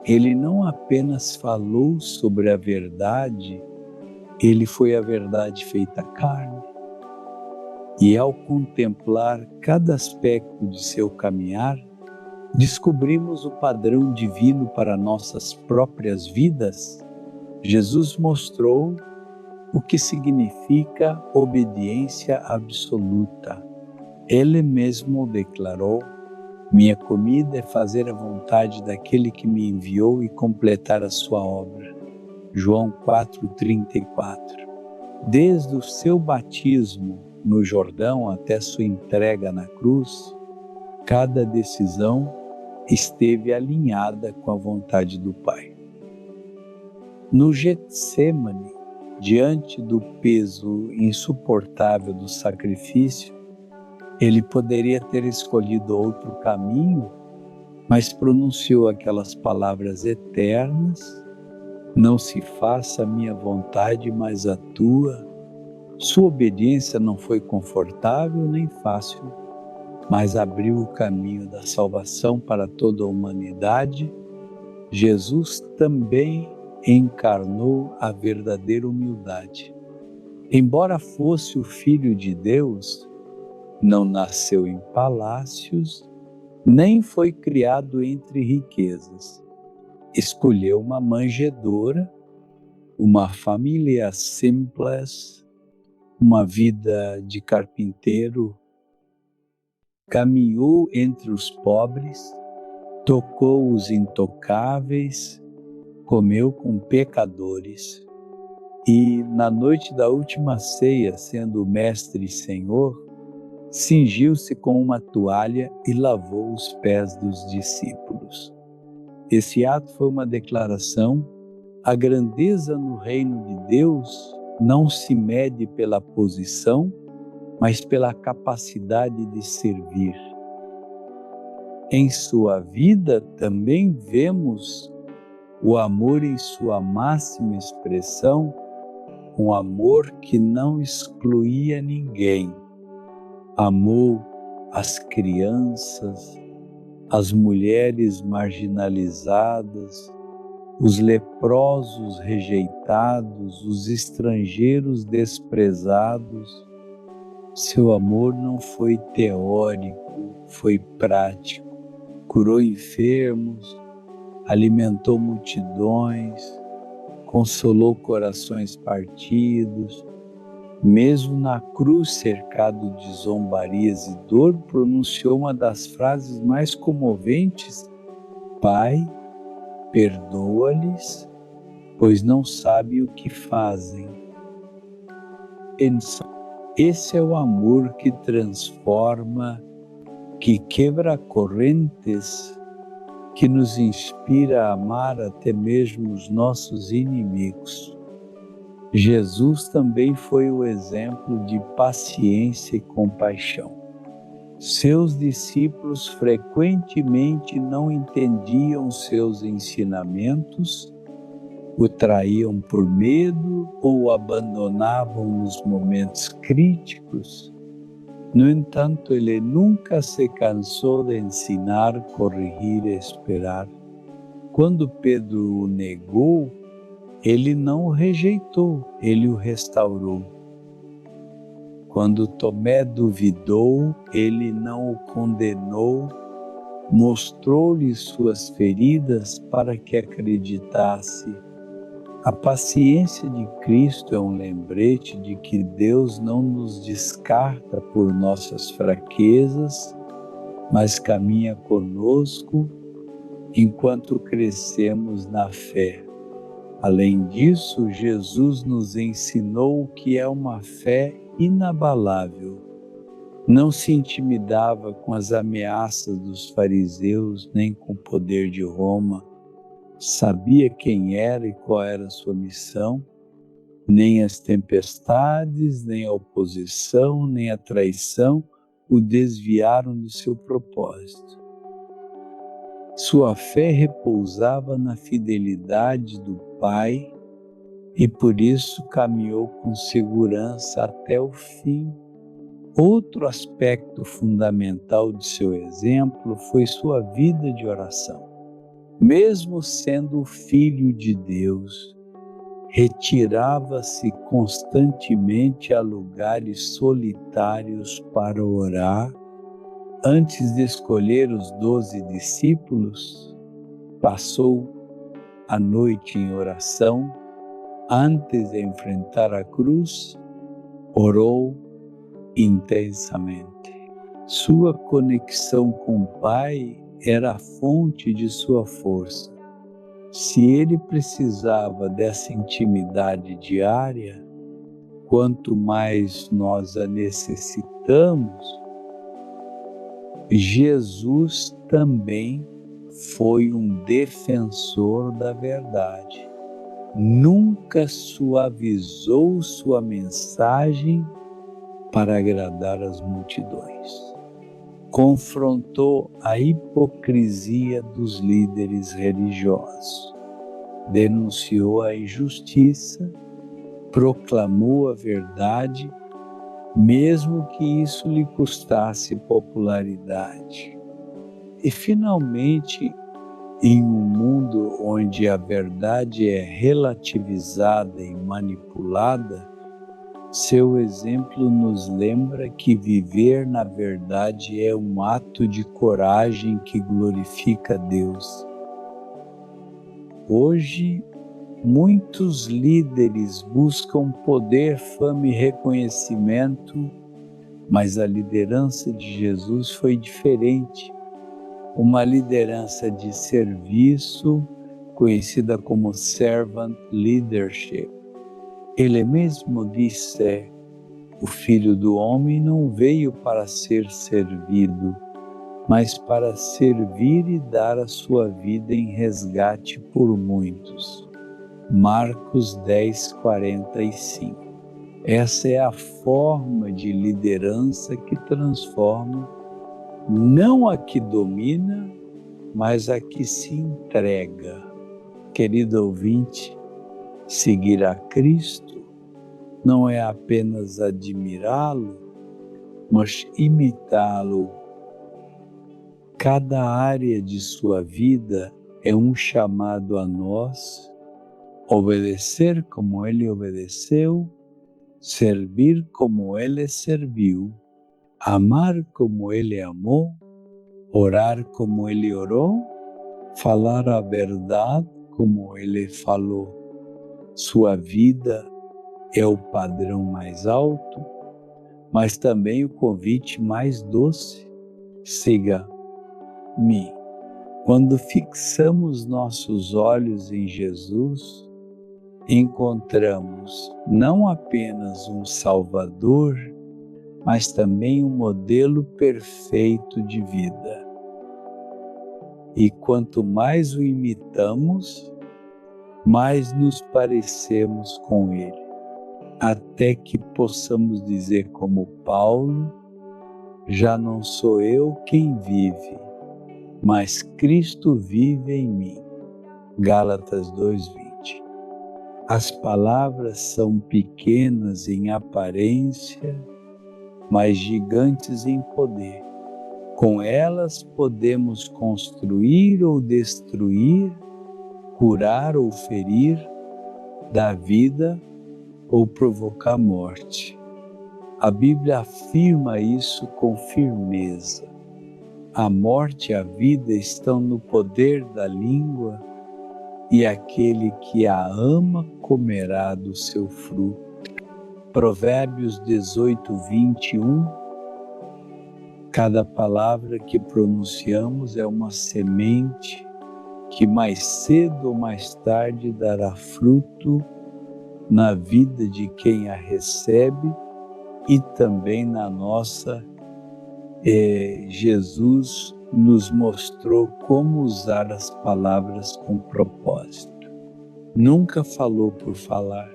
Ele não apenas falou sobre a verdade, ele foi a verdade feita carne. E ao contemplar cada aspecto de seu caminhar, descobrimos o padrão divino para nossas próprias vidas. Jesus mostrou o que significa obediência absoluta. Ele mesmo declarou: minha comida é fazer a vontade daquele que me enviou e completar a sua obra. João 4,34. Desde o seu batismo no Jordão até sua entrega na cruz, cada decisão esteve alinhada com a vontade do Pai. No Getsêmani, diante do peso insuportável do sacrifício, ele poderia ter escolhido outro caminho, mas pronunciou aquelas palavras eternas: não se faça a minha vontade, mas a tua. Sua obediência não foi confortável nem fácil, mas abriu o caminho da salvação para toda a humanidade. Jesus também encarnou a verdadeira humildade. Embora fosse o Filho de Deus, não nasceu em palácios, nem foi criado entre riquezas. Escolheu uma manjedoura, uma família simples, uma vida de carpinteiro, caminhou entre os pobres, tocou os intocáveis, comeu com pecadores. E na noite da última ceia, sendo Mestre e Senhor, cingiu-se com uma toalha e lavou os pés dos discípulos. Esse ato foi uma declaração: a grandeza no reino de Deus não se mede pela posição, mas pela capacidade de servir. Em sua vida também vemos o amor em sua máxima expressão, um amor que não excluía ninguém. Amou as crianças, as mulheres marginalizadas, os leprosos rejeitados, os estrangeiros desprezados. Seu amor não foi teórico, foi prático. Curou enfermos, alimentou multidões, consolou corações partidos. Mesmo na cruz, cercado de zombarias e dor, pronunciou uma das frases mais comoventes: Pai, perdoa-lhes, pois não sabem o que fazem. Esse é o amor que transforma, que quebra correntes, que nos inspira a amar até mesmo os nossos inimigos. Jesus também foi o exemplo de paciência e compaixão. Seus discípulos frequentemente não entendiam seus ensinamentos, o traíam por medo ou o abandonavam nos momentos críticos. No entanto, ele nunca se cansou de ensinar, corrigir e esperar. Quando Pedro o negou, ele não o rejeitou, ele o restaurou. Quando Tomé duvidou, ele não o condenou, mostrou-lhe suas feridas para que acreditasse. A paciência de Cristo é um lembrete de que Deus não nos descarta por nossas fraquezas, mas caminha conosco enquanto crescemos na fé. Além disso, Jesus nos ensinou o que é uma fé inabalável. Não se intimidava com as ameaças dos fariseus, nem com o poder de Roma. Sabia quem era e qual era a sua missão. Nem as tempestades, nem a oposição, nem a traição o desviaram de seu propósito. Sua fé repousava na fidelidade do Pai e por isso caminhou com segurança até o fim. Outro aspecto fundamental de seu exemplo foi sua vida de oração. Mesmo sendo filho de Deus, retirava-se constantemente a lugares solitários para orar. Antes de escolher os 12 discípulos, passou a noite em oração. Antes de enfrentar a cruz, orou intensamente. Sua conexão com o Pai era a fonte de sua força. Se ele precisava dessa intimidade diária, quanto mais nós a necessitamos, Jesus também foi um defensor da verdade. Nunca suavizou sua mensagem para agradar as multidões. Confrontou a hipocrisia dos líderes religiosos, denunciou a injustiça, proclamou a verdade, mesmo que isso lhe custasse popularidade. E, finalmente, em um mundo onde a verdade é relativizada e manipulada, seu exemplo nos lembra que viver na verdade é um ato de coragem que glorifica Deus. Hoje, muitos líderes buscam poder, fama e reconhecimento, mas a liderança de Jesus foi diferente. Uma liderança de serviço, conhecida como servant leadership. Ele mesmo disse: o Filho do Homem não veio para ser servido, mas para servir e dar a sua vida em resgate por muitos. Marcos 10:45. Essa é a forma de liderança que transforma, não a que domina, mas a que se entrega. Querido ouvinte, seguir a Cristo não é apenas admirá-lo, mas imitá-lo Cada área de sua vida é um chamado a nós obedecer como Ele obedeceu, servir como Ele serviu, amar como Ele amou, orar como Ele orou, falar a verdade como Ele falou. Sua vida é o padrão mais alto, mas também o convite mais doce. Siga-me. Quando fixamos nossos olhos em Jesus, encontramos não apenas um Salvador, mas também um modelo perfeito de vida. E quanto mais o imitamos, mais nos parecemos com Ele, até que possamos dizer como Paulo: já não sou eu quem vive, mas Cristo vive em mim. Gálatas 2:20. As palavras são pequenas em aparência, mas gigantes em poder. Com elas podemos construir ou destruir, curar ou ferir, dar vida ou provocar morte. A Bíblia afirma isso com firmeza. A morte e a vida estão no poder da língua, e aquele que a ama comerá do seu fruto. Provérbios 18:21. Cada palavra que pronunciamos é uma semente que mais cedo ou mais tarde dará fruto na vida de quem a recebe e também na nossa. Jesus nos mostrou como usar as palavras com propósito. Nunca falou por falar.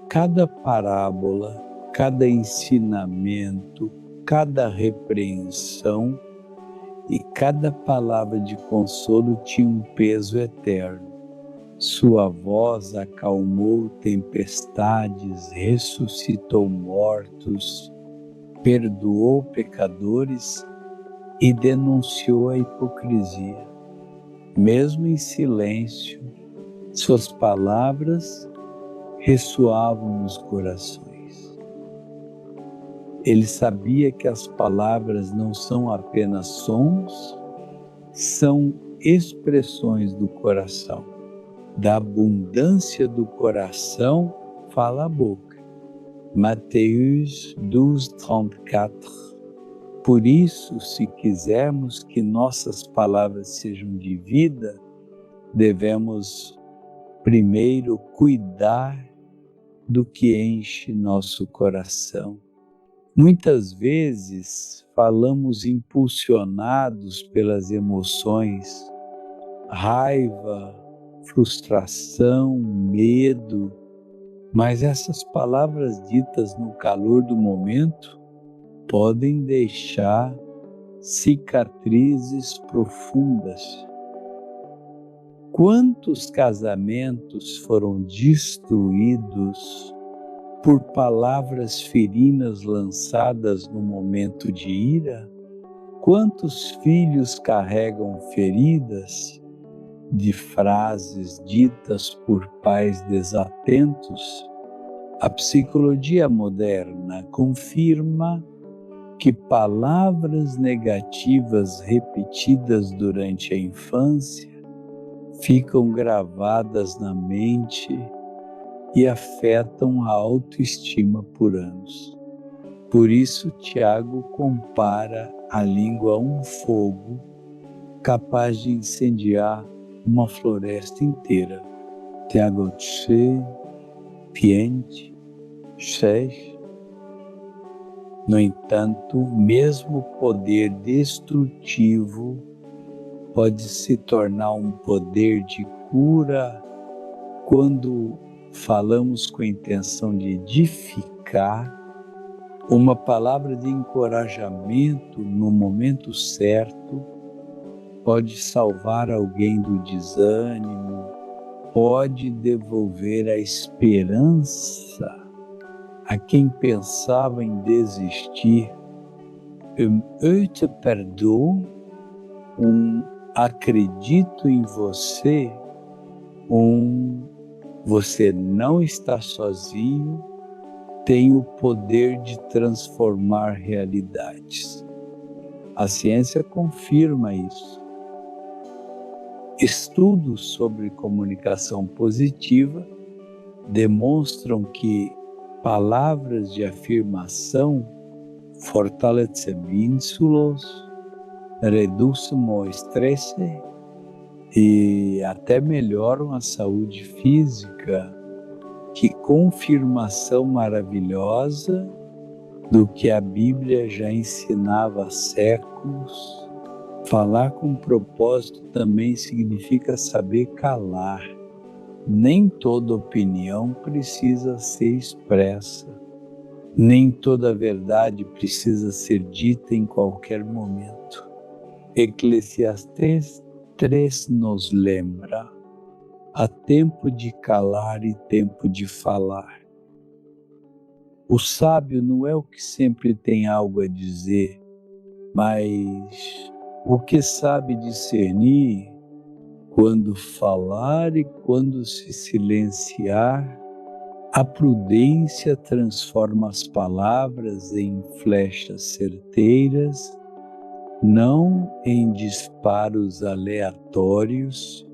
Cada parábola, cada ensinamento, cada repreensão e cada palavra de consolo tinha um peso eterno. Sua voz acalmou tempestades, ressuscitou mortos, perdoou pecadores e denunciou a hipocrisia. Mesmo em silêncio, suas palavras ressoavam nos corações. Ele sabia que as palavras não são apenas sons, são expressões do coração. Da abundância do coração fala a boca. Mateus 12:34. Por isso, se quisermos que nossas palavras sejam de vida, devemos primeiro cuidar do que enche nosso coração. Muitas vezes falamos impulsionados pelas emoções, raiva, frustração, medo, mas essas palavras ditas no calor do momento podem deixar cicatrizes profundas. Quantos casamentos foram destruídos por palavras ferinas lançadas no momento de ira? Quantos filhos carregam feridas de frases ditas por pais desatentos? A psicologia moderna confirma que palavras negativas repetidas durante a infância ficam gravadas na mente e afetam a autoestima por anos. Por isso, Tiago compara a língua a um fogo capaz de incendiar uma floresta inteira. Tiago 5:6. No entanto, o mesmo poder destrutivo pode se tornar um poder de cura quando falamos com a intenção de edificar. Uma palavra de encorajamento no momento certo pode salvar alguém do desânimo, pode devolver a esperança a quem pensava em desistir. Eu te perdoo, acredito em você, você não está sozinho, tem o poder de transformar realidades. A ciência confirma isso. Estudos sobre comunicação positiva demonstram que palavras de afirmação fortalecem vínculos, reduzem o estresse e até melhoram a saúde física. Que confirmação maravilhosa do que a Bíblia já ensinava há séculos. Falar com propósito também significa saber calar. Nem toda opinião precisa ser expressa. Nem toda verdade precisa ser dita em qualquer momento. Eclesiastes 3 nos lembra: há tempo de calar e tempo de falar. O sábio não é o que sempre tem algo a dizer, mas o que sabe discernir quando falar e quando se silenciar. A prudência transforma as palavras em flechas certeiras, não em disparos aleatórios.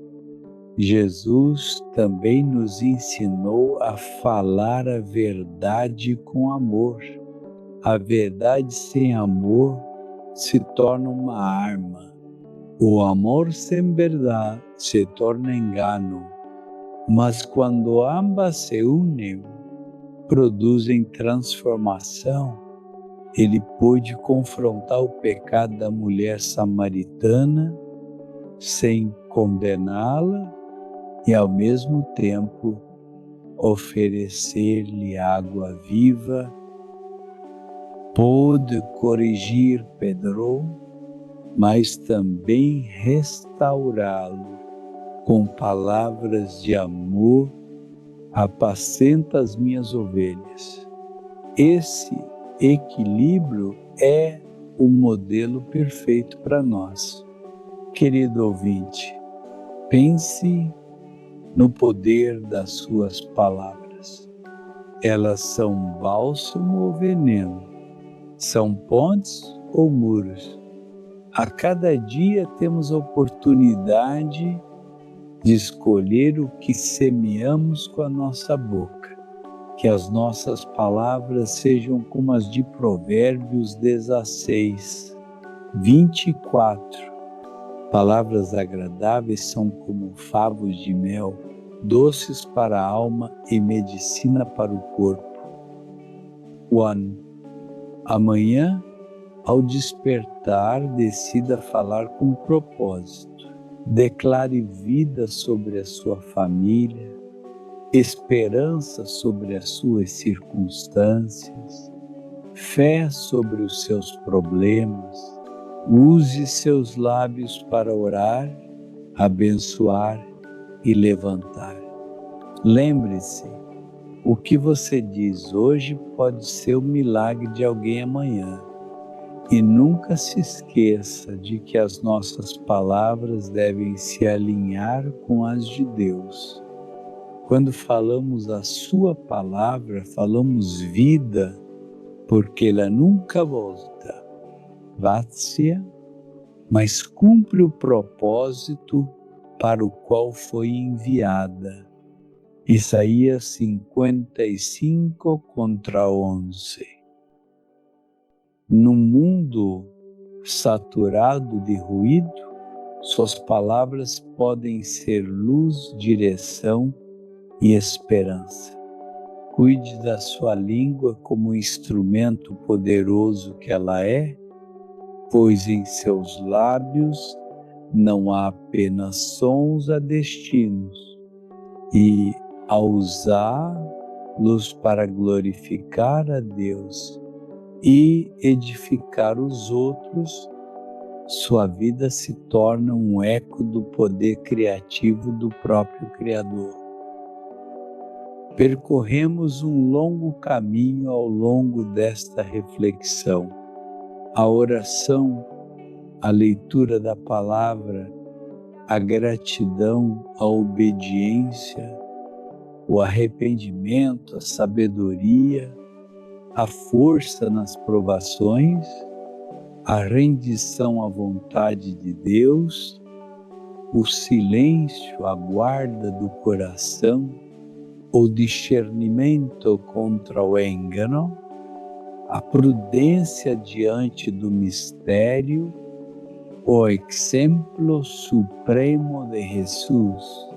Jesus também nos ensinou a falar a verdade com amor. A verdade sem amor se torna uma arma. O amor sem verdade se torna engano. Mas quando ambas se unem, produzem transformação. Ele pôde confrontar o pecado da mulher samaritana sem condená-la e, ao mesmo tempo, oferecer-lhe água viva. Pôde corrigir Pedro, mas também restaurá-lo com palavras de amor. Apacenta as minhas ovelhas. Esse equilíbrio é o modelo perfeito para nós. Querido ouvinte, pense no poder das suas palavras. Elas são bálsamo ou veneno? São pontes ou muros? A cada dia temos a oportunidade de escolher o que semeamos com a nossa boca. Que as nossas palavras sejam como as de Provérbios 16, 24. Palavras agradáveis são como favos de mel, doces para a alma e medicina para o corpo. Amanhã, ao despertar, decida falar com propósito. Declare vida sobre a sua família, esperança sobre as suas circunstâncias, fé sobre os seus problemas. Use seus lábios para orar, abençoar e levantar. Lembre-se, o que você diz hoje pode ser o milagre de alguém amanhã. E nunca se esqueça de que as nossas palavras devem se alinhar com as de Deus. Quando falamos a sua palavra, falamos vida, porque ela nunca volta vazia, mas cumpre o propósito para o qual foi enviada. Isaías 55:11. Num mundo saturado de ruído, suas palavras podem ser luz, direção e esperança. Cuide da sua língua como instrumento poderoso que ela é, pois em seus lábios não há apenas sons a destinos, e ao usá-los para glorificar a Deus e edificar os outros, sua vida se torna um eco do poder criativo do próprio Criador. Percorremos um longo caminho ao longo desta reflexão. A oração a leitura da palavra, a gratidão, a obediência, o arrependimento, a sabedoria, a força nas provações, a rendição à vontade de Deus, o silêncio, a guarda do coração, o discernimento contra o engano, a prudência diante do mistério, o exemplo supremo de Jesus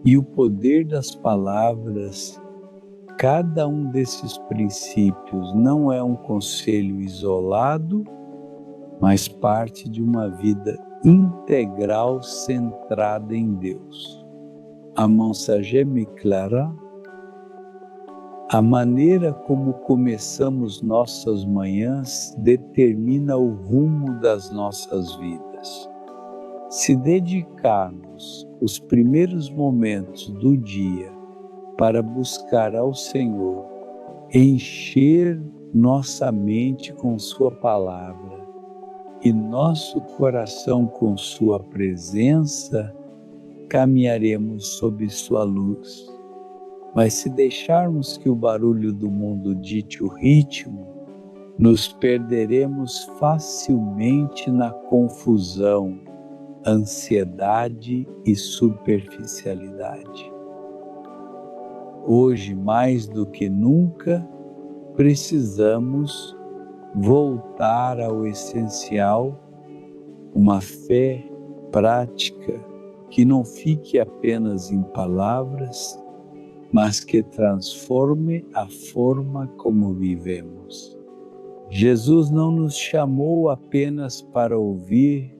e o poder das palavras. Cada um desses princípios não é um conselho isolado, mas parte de uma vida integral centrada em Deus. A Mensagem Clara, a maneira como começamos nossas manhãs determina o rumo das nossas vidas. Se dedicarmos os primeiros momentos do dia para buscar ao Senhor, encher nossa mente com Sua palavra e nosso coração com Sua presença, caminharemos sob Sua luz. Mas se deixarmos que o barulho do mundo dite o ritmo, nos perderemos facilmente na confusão, ansiedade e superficialidade. Hoje, mais do que nunca, precisamos voltar ao essencial, uma fé prática que não fique apenas em palavras, mas que transforme a forma como vivemos. Jesus não nos chamou apenas para ouvir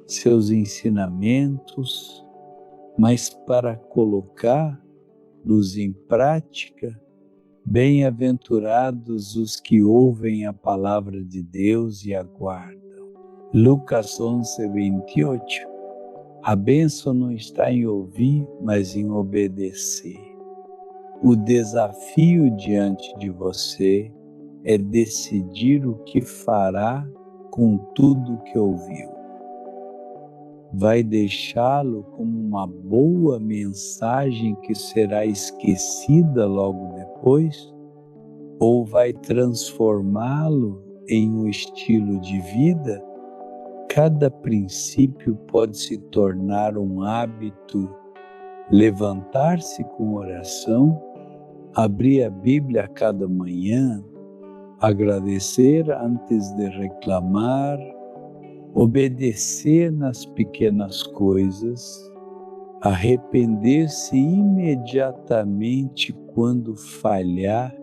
seus ensinamentos, mas para colocá-los em prática. Bem-aventurados os que ouvem a palavra de Deus e aguardam. Lucas 11, 28. A bênção não está em ouvir, mas em obedecer. O desafio diante de você é decidir o que fará com tudo que ouviu. Vai deixá-lo como uma boa mensagem que será esquecida logo depois? Ou vai transformá-lo em um estilo de vida? Cada princípio pode se tornar um hábito. Levantar-se com oração, abrir a Bíblia a cada manhã, agradecer antes de reclamar, obedecer nas pequenas coisas, arrepender-se imediatamente quando falhar,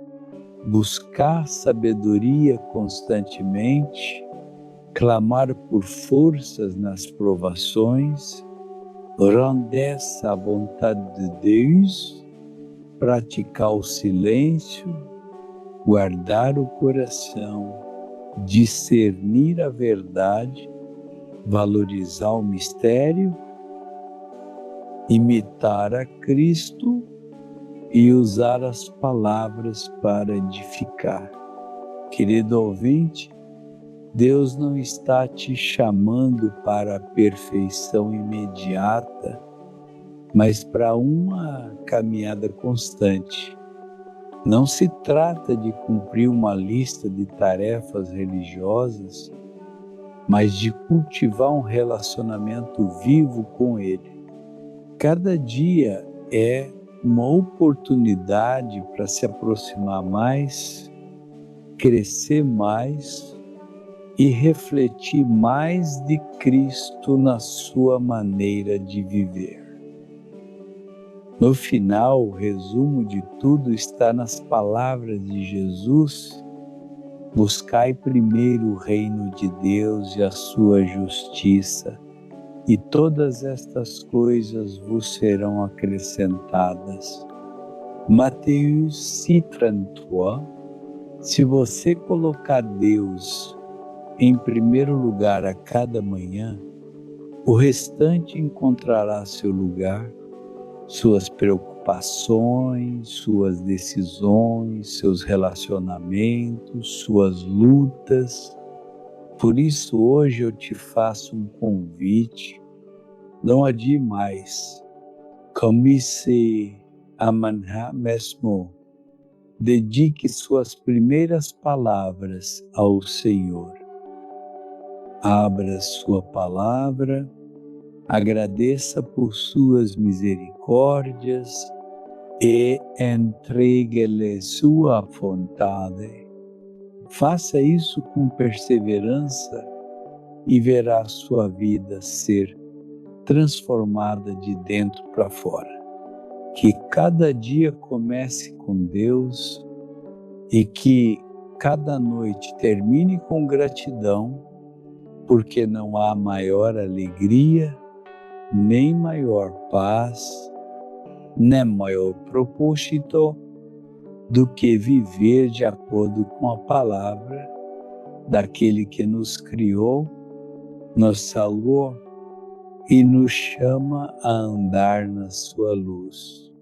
buscar sabedoria constantemente, clamar por forças nas provações, render-se à vontade de Deus, praticar o silêncio, guardar o coração, discernir a verdade, valorizar o mistério, imitar a Cristo e usar as palavras para edificar. Querido ouvinte, Deus não está te chamando para a perfeição imediata, mas para uma caminhada constante. Não se trata de cumprir uma lista de tarefas religiosas, mas de cultivar um relacionamento vivo com Ele. Cada dia é uma oportunidade para se aproximar mais, crescer mais e refletir mais de Cristo na sua maneira de viver. No final, o resumo de tudo está nas palavras de Jesus: buscai primeiro o reino de Deus e a sua justiça, e todas estas coisas vos serão acrescentadas. Mateus 6,33. Se você colocar Deus em primeiro lugar a cada manhã, o restante encontrará seu lugar, suas preocupações, suas decisões, seus relacionamentos, suas lutas, Por isso hoje eu te faço um convite, não adie mais. Comece amanhã mesmo. Dedique suas primeiras palavras ao Senhor. Abra sua palavra, agradeça por suas misericórdias e entregue-lhe sua vontade. Faça isso com perseverança e verá sua vida ser transformada de dentro para fora. Que cada dia comece com Deus e que cada noite termine com gratidão, porque não há maior alegria, nem maior paz, nem maior propósito do que viver de acordo com a palavra daquele que nos criou, nos salvou e nos chama a andar na sua luz.